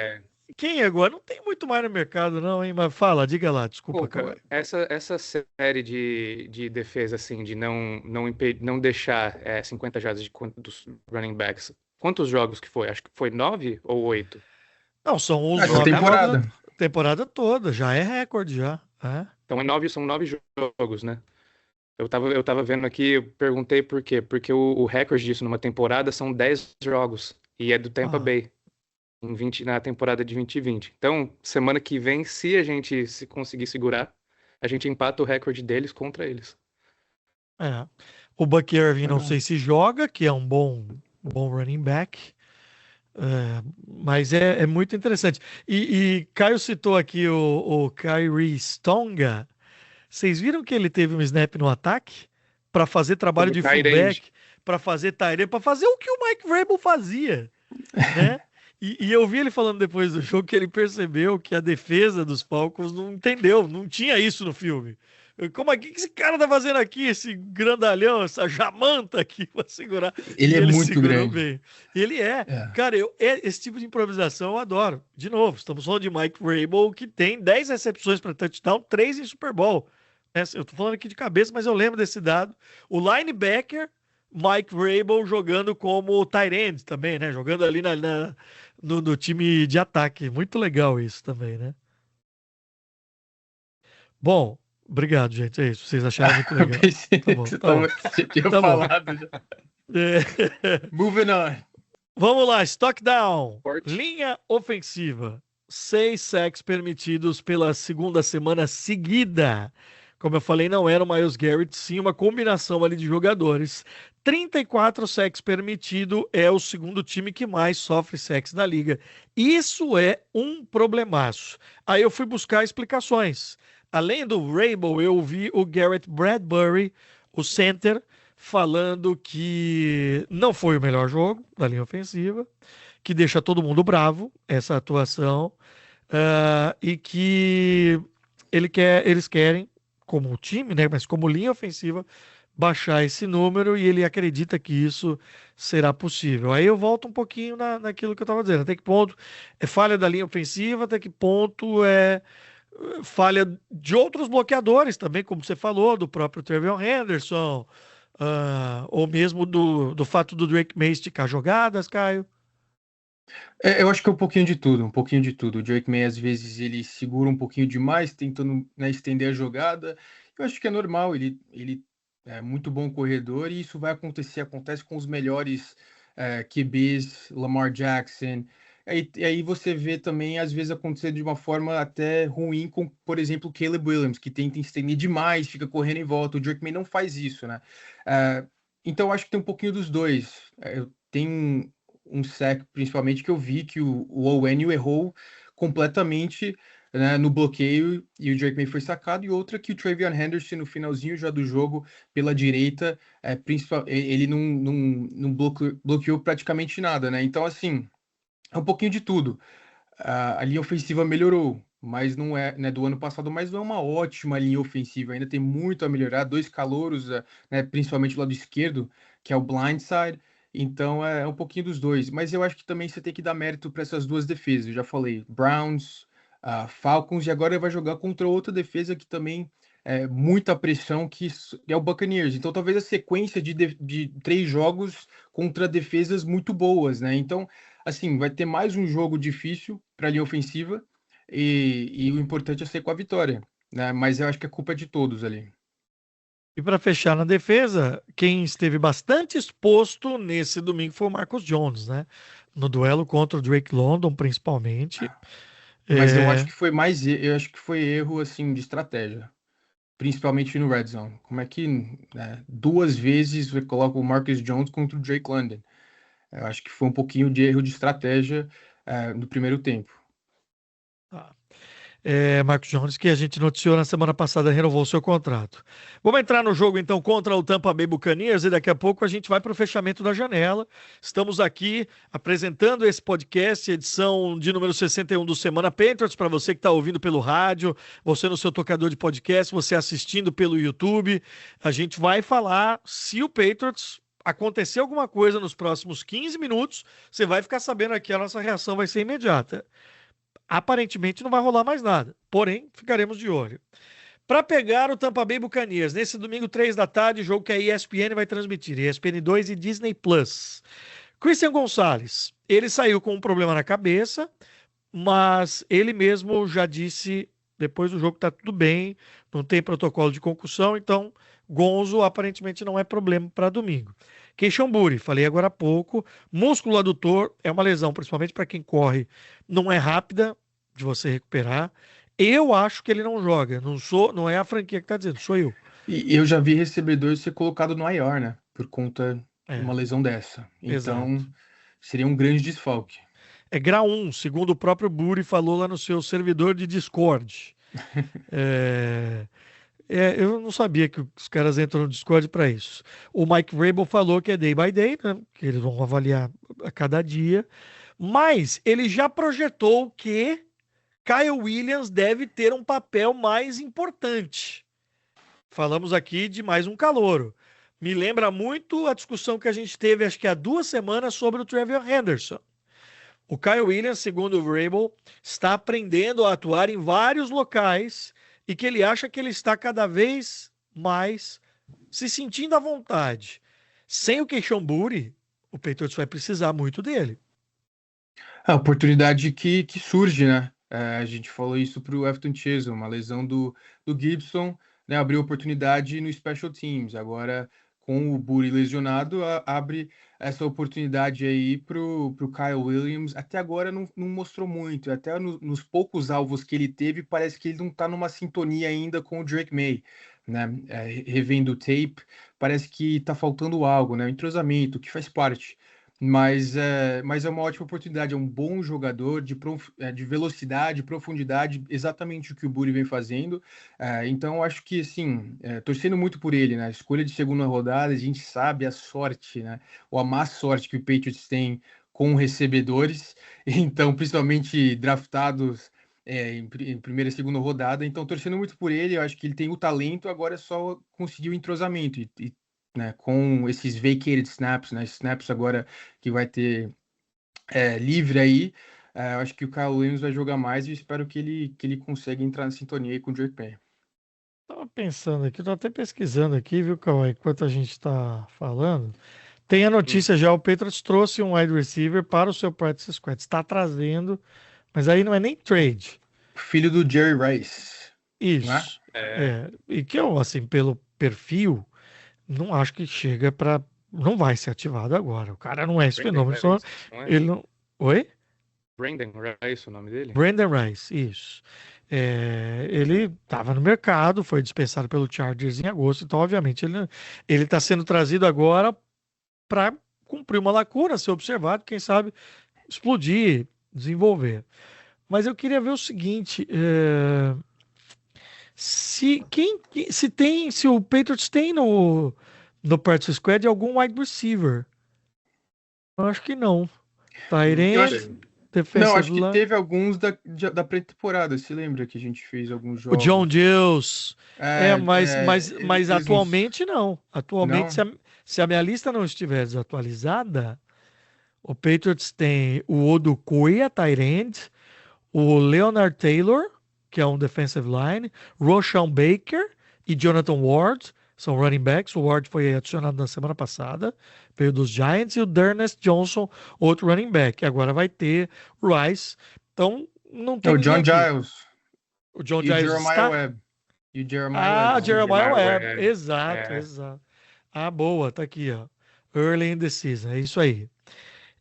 Quem é agora? Não tem muito mais no mercado, não, hein? Mas fala, diga lá, desculpa, Kawhi. Essa série de defesa, assim, de não deixar 50 jardas dos running backs, quantos jogos que foi? Acho que foi 9 ou 8? Não, são os 9 temporada toda, já é recorde, já. Então são 9 jogos, né? Eu tava vendo aqui, eu perguntei por quê. Porque o recorde disso numa temporada são 10 jogos. E é do Tampa Bay. Na temporada de 2020. Então, semana que vem, se a gente conseguir segurar, a gente empata o recorde deles contra eles. O Buck Irving não sei se joga, que é um bom running back. Mas é muito interessante. E Caio citou aqui o Kyrie Stonga. Vocês viram que ele teve um snap no ataque para fazer trabalho de fullback, para fazer tight end, para fazer o que o Mike Vrabel fazia, né? E eu vi ele falando depois do jogo que ele percebeu que a defesa dos Falcons não entendeu, não tinha isso no filme. Como que esse cara tá fazendo aqui, esse grandalhão, essa jamanta aqui pra segurar? Ele é muito grande. Bem. Ele Cara, esse tipo de improvisação eu adoro. De novo, estamos falando de Mike Vrabel, que tem 10 recepções para touchdown, 3 em Super Bowl. Eu tô falando aqui de cabeça, mas eu lembro desse dado. O linebacker, Mike Vrabel, jogando como tight end também, né? Jogando ali no time de ataque. Muito legal isso também, né? Bom, obrigado, gente. É isso. Vocês acharam muito legal. Você tinha falado já. Moving on. Vamos lá, stock down. Linha ofensiva. 6 sacks permitidos pela segunda semana seguida. Como eu falei, não era o Myles Garrett, sim uma combinação ali de jogadores. 34 sacks permitido, é o segundo time que mais sofre sacks na liga. Isso é um problemaço. Aí eu fui buscar explicações. Além do Vrabel, eu vi o Garrett Bradbury, o center, falando que não foi o melhor jogo da linha ofensiva, que deixa todo mundo bravo, essa atuação, e que eles querem, como time, né, mas como linha ofensiva, baixar esse número e ele acredita que isso será possível. Aí eu volto um pouquinho naquilo que eu estava dizendo. Até que ponto é falha da linha ofensiva, até que ponto é falha de outros bloqueadores também, como você falou, do próprio Trevion Henderson, ou mesmo do fato do Drake May esticar jogadas, Caio. Eu acho que é um pouquinho de tudo, um pouquinho de tudo. O Drake May, às vezes, ele segura um pouquinho demais, tentando, né, estender a jogada. Eu acho que é normal, ele é muito bom corredor e isso vai acontecer, acontece com os melhores QBs, Lamar Jackson. E aí você vê também, às vezes, acontecer de uma forma até ruim com, por exemplo, o Caleb Williams, que tenta estender demais, fica correndo em volta. O Drake May não faz isso, né? Eh, então, eu acho que tem um pouquinho dos dois. Tem um sec, principalmente, que eu vi que o Owenu errou completamente, né, no bloqueio e o Drake May foi sacado, e outra que o Travion Henderson, no finalzinho já do jogo, pela direita, ele não bloqueou praticamente nada, né? Então, assim, é um pouquinho de tudo. A linha ofensiva melhorou, mas não é, né, do ano passado, mas não é uma ótima linha ofensiva, ainda tem muito a melhorar. Dois calouros, né, principalmente do lado esquerdo, que é o blindside, então é um pouquinho dos dois. Mas eu acho que também você tem que dar mérito para essas duas defesas. Eu já falei, Browns, Falcons, e agora vai jogar contra outra defesa que também é muita pressão, que é o Buccaneers. Então talvez a sequência de 3 jogos contra defesas muito boas, né? Então, assim, vai ter mais um jogo difícil para a linha ofensiva e o importante é ser com a vitória, né? Mas eu acho que a culpa é de todos ali. E para fechar na defesa, quem esteve bastante exposto nesse domingo foi o Marcus Jones, né? No duelo contra o Drake London, principalmente. Mas eu acho É, que foi mais, eu acho que foi erro assim de estratégia, principalmente no red zone. Como é que, né, 2 vezes você coloca o Marcus Jones contra o Drake London? Eu acho que foi um pouquinho de erro de estratégia no primeiro tempo. tá. Marcos Jones, que a gente noticiou na semana passada, renovou seu contrato. Vamos entrar no jogo então contra o Tampa Bay Buccaneers e daqui a pouco a gente vai para o fechamento da janela. Estamos aqui apresentando esse podcast, edição de número 61 do Semana Patriots, para você que está ouvindo pelo rádio, você no seu tocador de podcast, você assistindo pelo YouTube. A gente vai falar se o Patriots acontecer alguma coisa nos próximos 15 minutos, você vai ficar sabendo aqui, a nossa reação vai ser imediata. Aparentemente não vai rolar mais nada, porém ficaremos de olho. Para pegar o Tampa Bay Buccaneers, nesse domingo, 3 da tarde, jogo que a ESPN vai transmitir, ESPN 2 e Disney Plus. Christian Gonçalves, ele saiu com um problema na cabeça, mas ele mesmo já disse depois do jogo que tá tudo bem, não tem protocolo de concussão, então Gonzo aparentemente não é problema para domingo. Queixamburi, falei agora há pouco, músculo adutor é uma lesão, principalmente para quem corre, não é rápida de você recuperar. Eu acho que ele não joga, não é a franquia que está dizendo, sou eu. E eu já vi recebedor ser colocado no IR, né? Por conta de É, uma lesão dessa. Então, exato. seria um grande desfalque. É grau 1, segundo o próprio Buri falou lá no seu servidor de Discord. É, eu não sabia que os caras entram no Discord para isso. O Mike Vrabel falou que é day by day, né? Que eles vão avaliar a cada dia. Mas ele já projetou que Kyle Williams deve ter um papel mais importante. Falamos aqui de mais um calouro. Me lembra muito a discussão que a gente teve, acho que há 2 semanas, sobre o Trevor Henderson. O Kyle Williams, segundo o Vrabel, está aprendendo a atuar em vários locais e que ele acha que ele está cada vez mais se sentindo à vontade. Sem o Keishonburi, o Patriots vai precisar muito dele. A oportunidade que surge, né? A gente falou isso para o Efton Chisholm, uma lesão do Gibson, né? Abriu oportunidade no Special Teams. Agora, com o Buri lesionado, abre essa oportunidade aí para o Kyle Williams. Até agora não mostrou muito. Até nos poucos alvos que ele teve, parece que ele não está numa sintonia ainda com o Drake May, né? Revendo o tape, parece que está faltando algo, né? O entrosamento, que faz parte. Mas é uma ótima oportunidade, é um bom jogador de velocidade, profundidade, exatamente o que o Buri vem fazendo. Então, eu acho que, assim, torcendo muito por ele, né? Escolha de segunda rodada, a gente sabe a sorte, né? Ou a má sorte que o Patriots tem com recebedores, então, principalmente draftados em primeira e segunda rodada. Então, torcendo muito por ele, eu acho que ele tem o talento, agora é só conseguir o entrosamento. E né? Com esses vacated snaps, né? Snaps agora que vai ter livre aí. Eu acho que o Kyle Williams vai jogar mais e espero que ele consiga entrar na sintonia aí com o Drake May. Tava pensando aqui, tô até pesquisando aqui, viu, Kawhi, enquanto a gente tá falando. Tem a notícia já, o Patriots trouxe um wide receiver para o seu practice squad. Está trazendo, mas aí não é nem trade. Filho do Jerry Rice, não é? Isso. E que eu, assim, pelo perfil, não acho que chega para. Não vai ser ativado agora. O cara não é esse fenômeno. Só não é? ele não. Oi? Brandon Rice, o nome dele? Brandon Rice, isso. Ele estava no mercado, foi dispensado pelo Chargers em agosto, então, obviamente, ele está sendo trazido agora para cumprir uma lacuna, ser observado, quem sabe explodir, desenvolver. Mas eu queria ver o seguinte: se o Patriots tem no practice squad algum wide receiver. Eu acho que não. Eu Tyrant, acho, não, defensive acho que line. teve alguns da pré-temporada. Se lembra que a gente fez alguns O John jogos? Deus. Mas Eles não. atualmente não. Atualmente, Não? se a minha lista não estiver desatualizada, o Patriots tem o Odukoya, tight end, o Leonard Taylor, que é um defensive line, Roshan Baker e Jonathan Ward, são running backs. O Ward foi adicionado na semana passada, veio dos Giants, e o D'Ernest Johnson, outro running back. Agora vai ter Rice. Então, não É tem o ninguém John aqui. Giles O John e o Giles Jeremiah está? Webb. E o Jeremiah Webb, Ah, não. Jeremiah Webb. É, Exato, é. exato. Ah, boa, tá aqui, ó. Early in the season, é isso aí.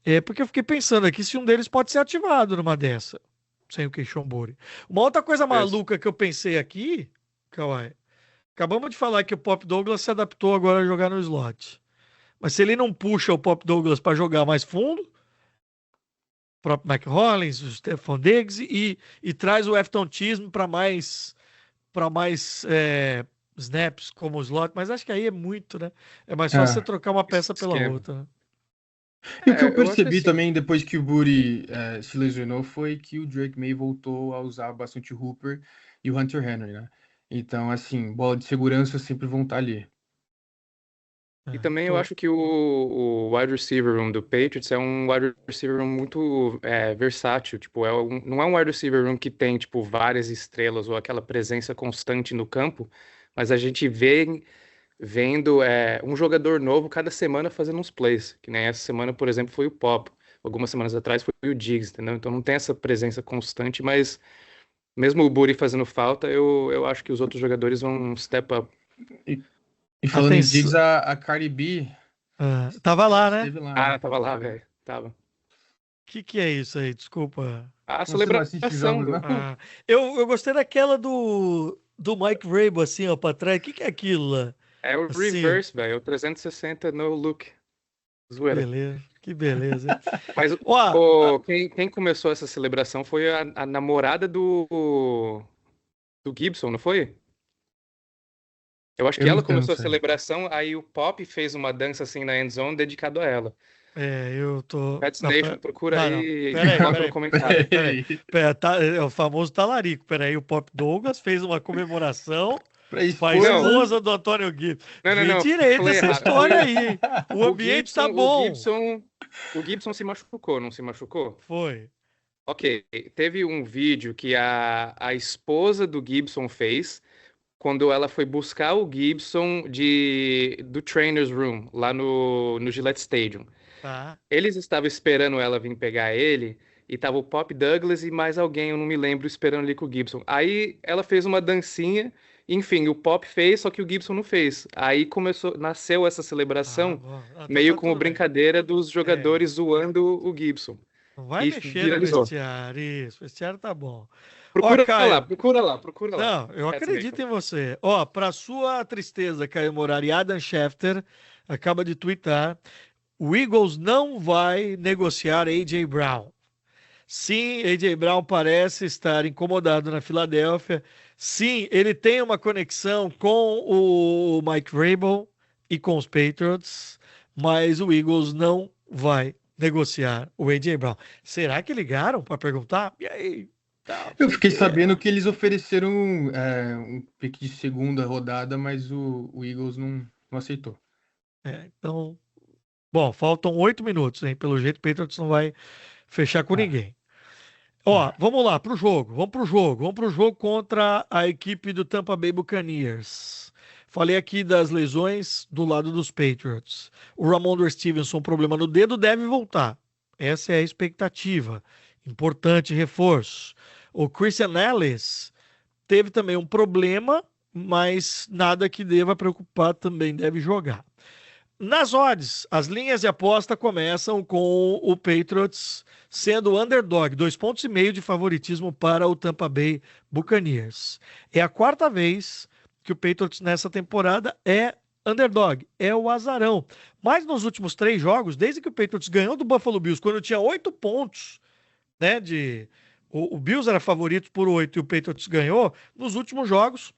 É porque eu fiquei pensando aqui se um deles pode ser ativado numa dessa, sem o Keishon Bori. Uma outra coisa maluca que eu pensei aqui, Kawhi, acabamos de falar que o Pop Douglas se adaptou agora a jogar no slot. Mas se ele não puxa o Pop Douglas para jogar mais fundo, o próprio Mike Hollins, o Stephon Diggs, e traz o Efton Chisholm para mais snaps como o slot, mas acho que aí é muito, né? É mais fácil você É. trocar uma peça pela Esquema. outra, né? E o que eu Eu acho que percebi assim, também depois que o Booty se lesionou foi que o Drake May voltou a usar bastante o Hooper e o Hunter Henry, né? Então, assim, bola de segurança sempre vão estar ali. e também eu Tô... acho que o wide receiver room do Patriots é um wide receiver room muito versátil. Tipo, não é um wide receiver room que tem, tipo, várias estrelas ou aquela presença constante no campo, mas a gente vendo um jogador novo cada semana fazendo uns plays. Que nem essa semana, por exemplo, foi o Pop. Algumas semanas atrás foi o Diggs, entendeu? Então não tem essa presença constante, mas mesmo o Buri fazendo falta, eu acho que os outros jogadores vão step up. E falando em Atenção. Diggs, a Cardi B Tava lá, né? esteve lá, Ah, né? tava lá, velho. Tava. O que é isso aí? Desculpa. A Você não assiste celebração jogos, do. não? Ah, eu gostei daquela do Mike Vrabel, assim, ó, pra trás. O que é aquilo lá? É o Assim, reverse, velho. O 360 no look. Zoeira. beleza. Que beleza, hein? Mas Ó, quem começou essa celebração foi a namorada do Gibson, não foi? Eu acho que ela Eu não começou a sei. celebração, aí o Pop fez uma dança assim na end zone dedicado a ela. eu tô. Pets Não, Nation, procura não. aí e Peraí, coloca no peraí, comentário. peraí. É o famoso talarico. Peraí, o Pop Douglas fez uma comemoração Pra para a Não, esposa. esposa do Antônio Gibbs. Vem não, direito falei essa errado. história aí, hein? O ambiente tá bom. O Gibson se machucou, não se machucou? Foi. Ok, teve um vídeo que a esposa do Gibson fez quando ela foi buscar o Gibson do Trainer's Room, lá no Gillette Stadium. Tá. Eles estavam esperando ela vir pegar ele, e tava o Pop Douglas e mais alguém, eu não me lembro, esperando ali com o Gibson. Aí ela fez uma dancinha, enfim, o Pop fez, só que o Gibson não fez. Aí nasceu essa Ah, celebração, bom. Então meio tá como tudo bem. brincadeira dos É. jogadores zoando o Gibson. Não vai E mexer no viralizou. vestiário. Isso, o vestiário tá bom. Ó, Procura lá, Caio. procura lá, procura lá. Não, eu Pets Nation. acredito em você. Ó, para sua tristeza, Caio Morari, Adam Schefter acaba de twittar: o Eagles não vai negociar A.J. Brown. Sim, A.J. Brown parece estar incomodado na Filadélfia. Sim, ele tem uma conexão com o Mike Vrabel e com os Patriots, mas o Eagles não vai negociar o A.J. Brown. Será que ligaram para perguntar? E aí? Tá, não Eu sei o fiquei quê. sabendo que eles ofereceram um pick de segunda rodada, mas o Eagles não aceitou. Então, bom, faltam 8 minutos, hein? Pelo jeito, o Patriots não vai fechar com É, ninguém. Ó, é. vamos lá, pro jogo. Vamos pro jogo contra a equipe do Tampa Bay Buccaneers. Falei aqui das lesões do lado dos Patriots. O Ramondre Stevenson, problema no dedo, deve voltar. Essa é a expectativa. Importante reforço. O Christian Ellis teve também um problema, mas nada que deva preocupar, também deve jogar. Nas odds, as linhas de aposta começam com o Patriots sendo underdog, 2,5 pontos de favoritismo para o Tampa Bay Buccaneers. É a quarta vez que o Patriots nessa temporada é underdog, é o azarão. Mas nos últimos 3 jogos, desde que o Patriots ganhou do Buffalo Bills, quando tinha 8 pontos, né, o Bills era favorito por 8 e o Patriots ganhou, nos últimos jogos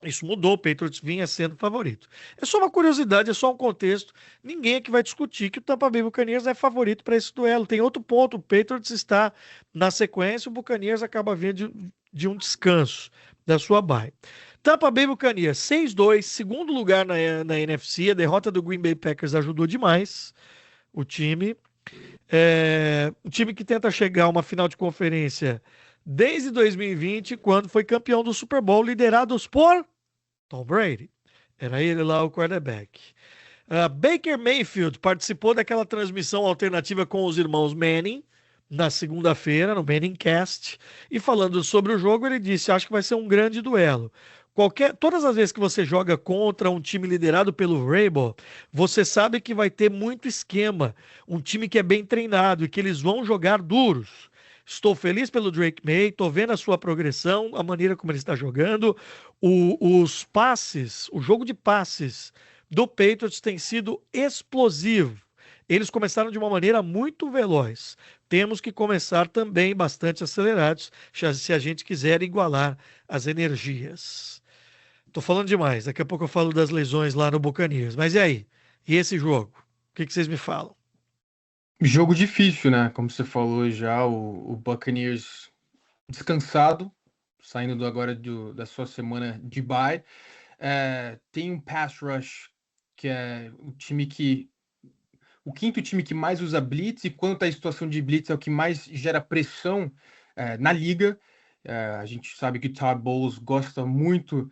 isso mudou, o Patriots vinha sendo favorito. É só uma curiosidade, é só um contexto. Ninguém aqui vai discutir que o Tampa Bay Buccaneers é favorito para esse duelo. Tem outro ponto, o Patriots está na sequência, o Buccaneers acaba vindo de um descanso da sua bye. Tampa Bay Buccaneers 6-2, segundo lugar na NFC. A derrota do Green Bay Packers ajudou demais o time. O time que tenta chegar a uma final de conferência desde 2020, quando foi campeão do Super Bowl, liderados por Tom Brady. Era ele lá o quarterback. Baker Mayfield participou daquela transmissão alternativa com os irmãos Manning na segunda-feira, no Manningcast, e falando sobre o jogo, ele disse: acho que vai ser um grande duelo. Todas as vezes que você joga contra um time liderado pelo Vrabel, você sabe que vai ter muito esquema, um time que é bem treinado e que eles vão jogar duros. Estou feliz pelo Drake May, estou vendo a sua progressão, a maneira como ele está jogando. Os passes, o jogo de passes do Patriots tem sido explosivo. Eles começaram de uma maneira muito veloz. Temos que começar também bastante acelerados se a gente quiser igualar as energias. Tô falando demais, daqui a pouco eu falo das lesões lá no Buccaneers. Mas e aí? E esse jogo? O que vocês me falam? Jogo difícil, né? Como você falou já, o Buccaneers descansado, saindo agora da sua semana de bye. Tem um pass rush, que é o quinto time que mais usa blitz, e quando está em situação de blitz é o que mais gera pressão na liga. A gente sabe que o Todd Bowles gosta muito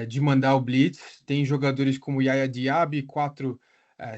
de mandar o blitz. Tem jogadores como Yaya Diaby, 4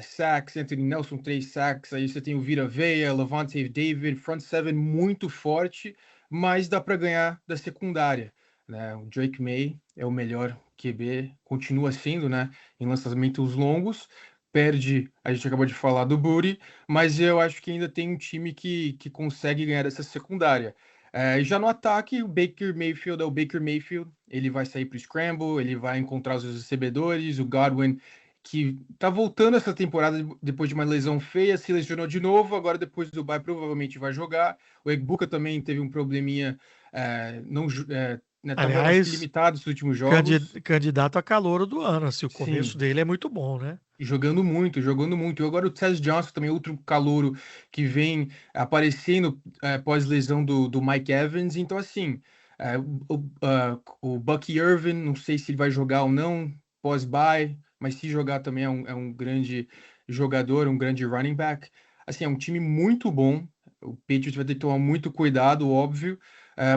sacks, Anthony Nelson, 3 sacks. Aí você tem o Vita Vea, Lavonte David, front seven muito forte, mas dá para ganhar da secundária, né? O Drake May é o melhor QB, continua sendo, né, em lançamentos longos. Perde, a gente acabou de falar do Booty, mas eu acho que ainda tem um time que consegue ganhar essa secundária. E já no ataque, o Baker Mayfield é o Baker Mayfield, ele vai sair para o scramble, ele vai encontrar os recebedores, o Godwin, que tá voltando essa temporada depois de uma lesão feia, se lesionou de novo, agora depois do bye provavelmente vai jogar. O Egbuka também teve um probleminha, não, né, tava acho que Aliás, limitado nos últimos jogos. candidato a calouro do ano, assim, o começo Sim, dele é muito bom, né? jogando muito, jogando muito. E agora o Tess Johnson também, outro calouro que vem aparecendo pós-lesão do Mike Evans. Então, assim, o Bucky Irvin, não sei se ele vai jogar ou não pós-bye, mas se jogar também é um grande jogador, um grande running back. Assim, é um time muito bom. O Patriots vai ter que tomar muito cuidado, óbvio.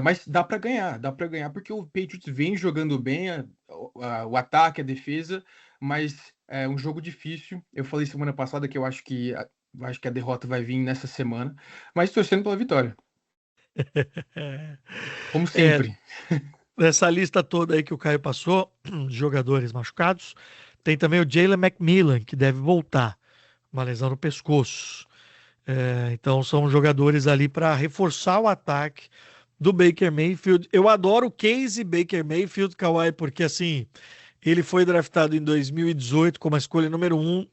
Mas dá para ganhar porque o Patriots vem jogando bem, o ataque, a defesa, mas é um jogo difícil. Eu falei semana passada que eu acho que a derrota vai vir nessa semana, mas torcendo pela vitória, como É, sempre. nessa lista toda aí que o Caio passou, de jogadores machucados, tem também o Jalen McMillan, que deve voltar, uma lesão no pescoço. Então são jogadores ali para reforçar o ataque do Baker Mayfield. Eu adoro o case Baker Mayfield, Kawhi, porque assim, ele foi draftado em 2018 como a escolha número 1,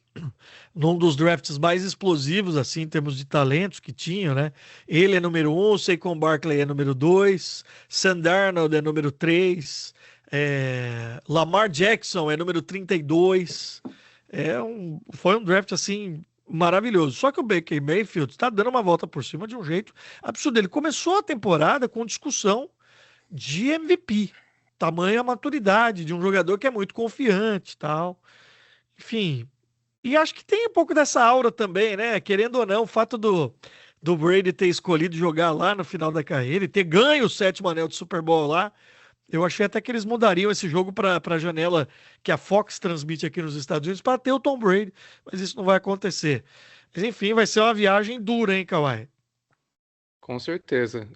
num dos drafts mais explosivos, assim, em termos de talentos que tinham, né? Ele é número 1, o Saquon Barkley é número 2, Sam Darnold é número 3, Lamar Jackson é número 32. Foi um draft, assim, maravilhoso. Só que o Baker Mayfield está dando uma volta por cima de um jeito absurdo. Ele começou a temporada com discussão de MVP, tamanha maturidade de um jogador que é muito confiante, tal. Enfim, E acho que tem um pouco dessa aura também, né? Querendo ou não, o fato do Brady ter escolhido jogar lá no final da carreira e ter ganho o 7º anel de Super Bowl lá, eu achei até que eles mudariam esse jogo para a janela que a Fox transmite aqui nos Estados Unidos para ter o Tom Brady, mas isso não vai acontecer. Mas enfim, vai ser uma viagem dura, hein, Kawhi? Com certeza.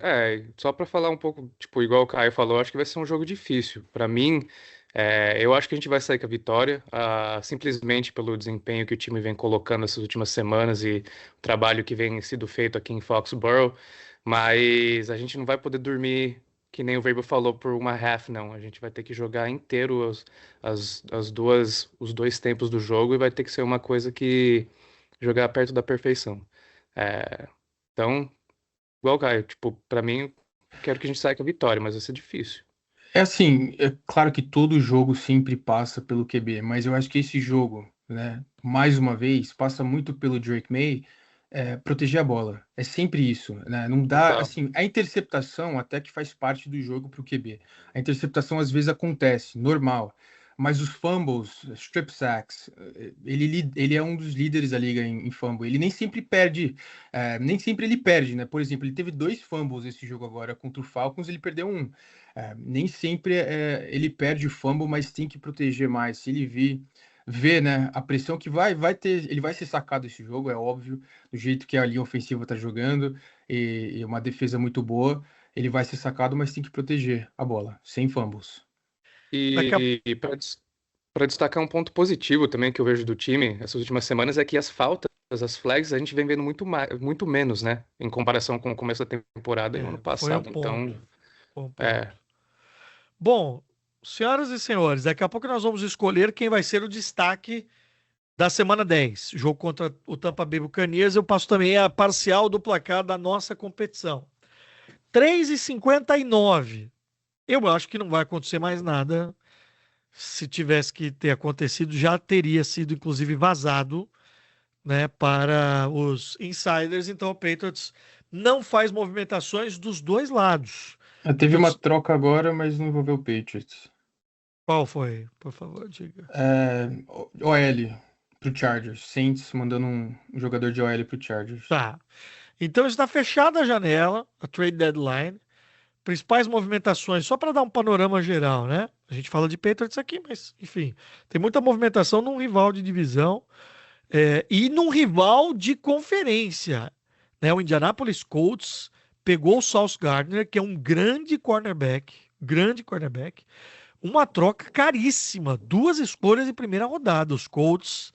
Só para falar um pouco, tipo, igual o Caio falou, acho que vai ser um jogo difícil. Para mim, eu acho que a gente vai sair com a vitória, simplesmente pelo desempenho que o time vem colocando essas últimas semanas e o trabalho que vem sido feito aqui em Foxborough. Mas a gente não vai poder dormir, que nem o Verbo falou, por uma half, não. A gente vai ter que jogar inteiro os dois tempos do jogo e vai ter que ser uma coisa que jogar perto da perfeição. É, então. Igual, Caio, tipo, pra mim, quero que a gente saia com a vitória, mas vai ser difícil. É assim, é claro que todo jogo sempre passa pelo QB, mas eu acho que esse jogo, né, mais uma vez, passa muito pelo Drake May proteger a bola. É sempre isso, né? Não dá, Total. assim, a interceptação até que faz parte do jogo para o QB. A interceptação às vezes acontece, normal. Mas os fumbles, strip sacks, ele é um dos líderes da liga em fumble. Ele nem sempre perde, nem sempre ele perde, né? Por exemplo, ele teve 2 fumbles esse jogo agora contra o Falcons, ele perdeu um. Nem sempre ele perde o fumble, mas tem que proteger mais. Se ele ver, né, a pressão que vai ter, ele vai ser sacado esse jogo, é óbvio, do jeito que a linha ofensiva tá jogando e uma defesa muito boa, ele vai ser sacado, mas tem que proteger a bola, sem fumbles. Daqui a... E para destacar um ponto positivo também que eu vejo do time essas últimas semanas é que as faltas, as flags, a gente vem vendo muito menos, né? Em comparação com o começo da temporada e o ano Foi um passado. ponto. Então, Foi um ponto. é, Bom, senhoras e senhores, daqui a pouco nós vamos escolher quem vai ser o destaque da semana 10, jogo contra o Tampa Bay Buccaneers. Eu passo também a parcial do placar da nossa competição. 3,59. Eu acho que não vai acontecer mais nada. Se tivesse que ter acontecido, já teria sido inclusive vazado, né, para os insiders. Então o Patriots não faz movimentações dos dois lados. Teve uma Patriots... troca agora, mas não envolveu o Patriots. Qual foi? Por favor, diga. OL pro Chargers. Saints mandando um jogador de OL pro Chargers. Tá. Então está fechada a janela, a trade deadline. Principais movimentações, só para dar um panorama geral, né? A gente fala de Patriots aqui, mas enfim, tem muita movimentação num rival de divisão e num rival de conferência, né? O Indianapolis Colts pegou o Sauce Gardner, que é um grande cornerback, uma troca caríssima, 2 escolhas de primeira rodada. Os Colts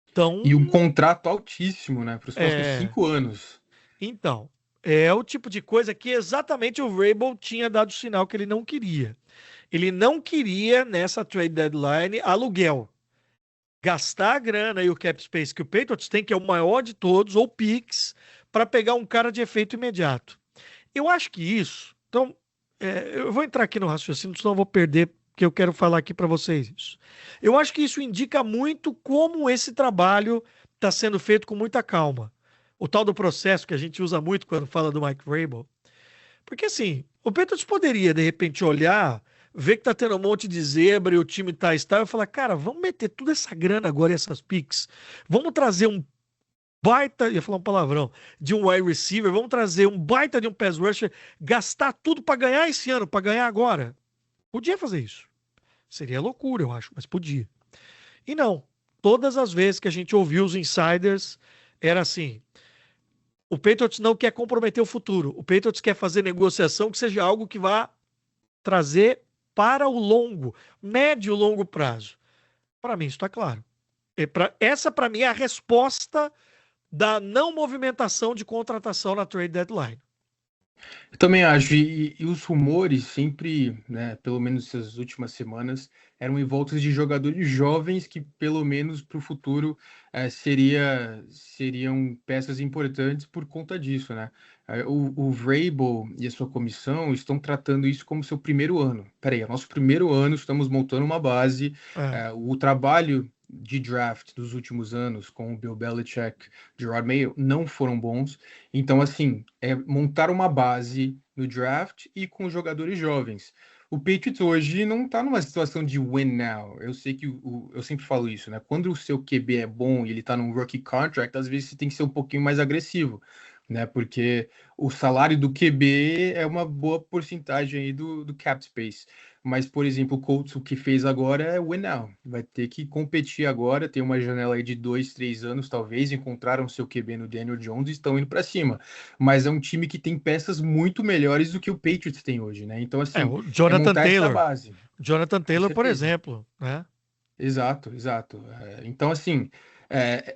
estão, E um contrato altíssimo, né, para os próximos é, 5 anos. então, é o tipo de coisa que exatamente o Vrabel tinha dado sinal que ele não queria. Ele não queria, nessa trade deadline, aluguel. Gastar a grana e o cap space que o Patriots tem, que é o maior de todos, ou picks, para pegar um cara de efeito imediato. Eu acho que isso. Então, eu vou entrar aqui no raciocínio, senão eu vou perder, porque eu quero falar aqui para vocês isso. Eu acho que isso indica muito como esse trabalho está sendo feito com muita calma. O tal do processo que a gente usa muito quando fala do Mike Vrabel. Porque assim, o Patriots poderia, de repente, olhar, ver que tá tendo um monte de zebra e o time tá estável e falar, cara, vamos meter toda essa grana agora e essas picks. Vamos trazer um baita, ia falar um palavrão, de um wide receiver, vamos trazer um baita de um pass rusher, gastar tudo para ganhar esse ano, para ganhar agora. Podia fazer isso. Seria loucura, eu acho, mas podia. E não. Todas as vezes que a gente ouviu os insiders, era assim: o Patriots não quer comprometer o futuro. O Patriots quer fazer negociação que seja algo que vá trazer para o longo, médio e longo prazo. Para mim, isso está claro. Essa, para mim, é a resposta da não movimentação de contratação na trade deadline. Eu também acho, e os rumores sempre, né, pelo menos essas últimas semanas, eram em volta de jogadores jovens que, pelo menos para o futuro, seriam peças importantes por conta disso, né? O Vrabel e a sua comissão estão tratando isso como seu primeiro ano. Peraí, é nosso primeiro ano, estamos montando uma base, É. o trabalho de draft dos últimos anos com o Bill Belichick, Gerard Mayo, não foram bons. Então, assim, montar uma base no draft e com jogadores jovens. o Patriots hoje não tá numa situação de win now. Eu sei que eu sempre falo isso, né? Quando o seu QB é bom e ele tá num rookie contract, às vezes você tem que ser um pouquinho mais agressivo, né? Porque o salário do QB é uma boa porcentagem aí do cap space. Mas, por exemplo, o Colts, o que fez agora é win now. Vai ter que competir agora, tem uma janela aí de 2, 3 anos, talvez, encontraram seu QB no Daniel Jones e estão indo para cima. Mas é um time que tem peças muito melhores do que o Patriots tem hoje, né? Então, assim, O é Jonathan montar essa Taylor. base. Jonathan Com Taylor, por certeza. exemplo, né? Exato, exato. Então, assim,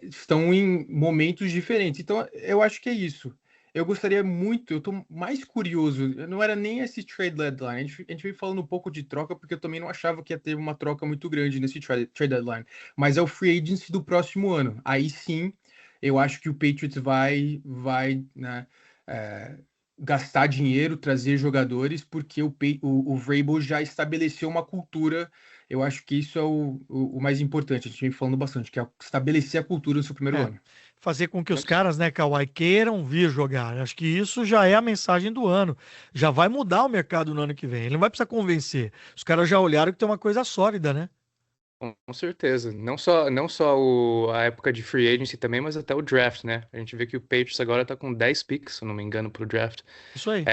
estão em momentos diferentes. Então, eu acho que é isso. Eu gostaria muito, eu tô mais curioso, não era nem esse trade deadline, a gente veio falando um pouco de troca, porque eu também não achava que ia ter uma troca muito grande nesse trade deadline, mas é o free agency do próximo ano. Aí sim, eu acho que o Patriots vai, né, é, gastar dinheiro, trazer jogadores, porque o Vrabel já estabeleceu uma cultura. Eu acho que isso é o mais importante. A gente vem falando bastante, que é estabelecer a cultura no seu primeiro É. ano. Fazer com que os caras, né, Kawhi, queiram vir jogar. Acho que isso já é a mensagem do ano. Já vai mudar o mercado no ano que vem. Ele não vai precisar convencer. Os caras já olharam que tem uma coisa sólida, né? Com certeza. Não só a época de free agency também, mas até o draft, né? A gente vê que o Patriots agora tá com 10 picks, se eu não me engano, pro draft. Isso aí.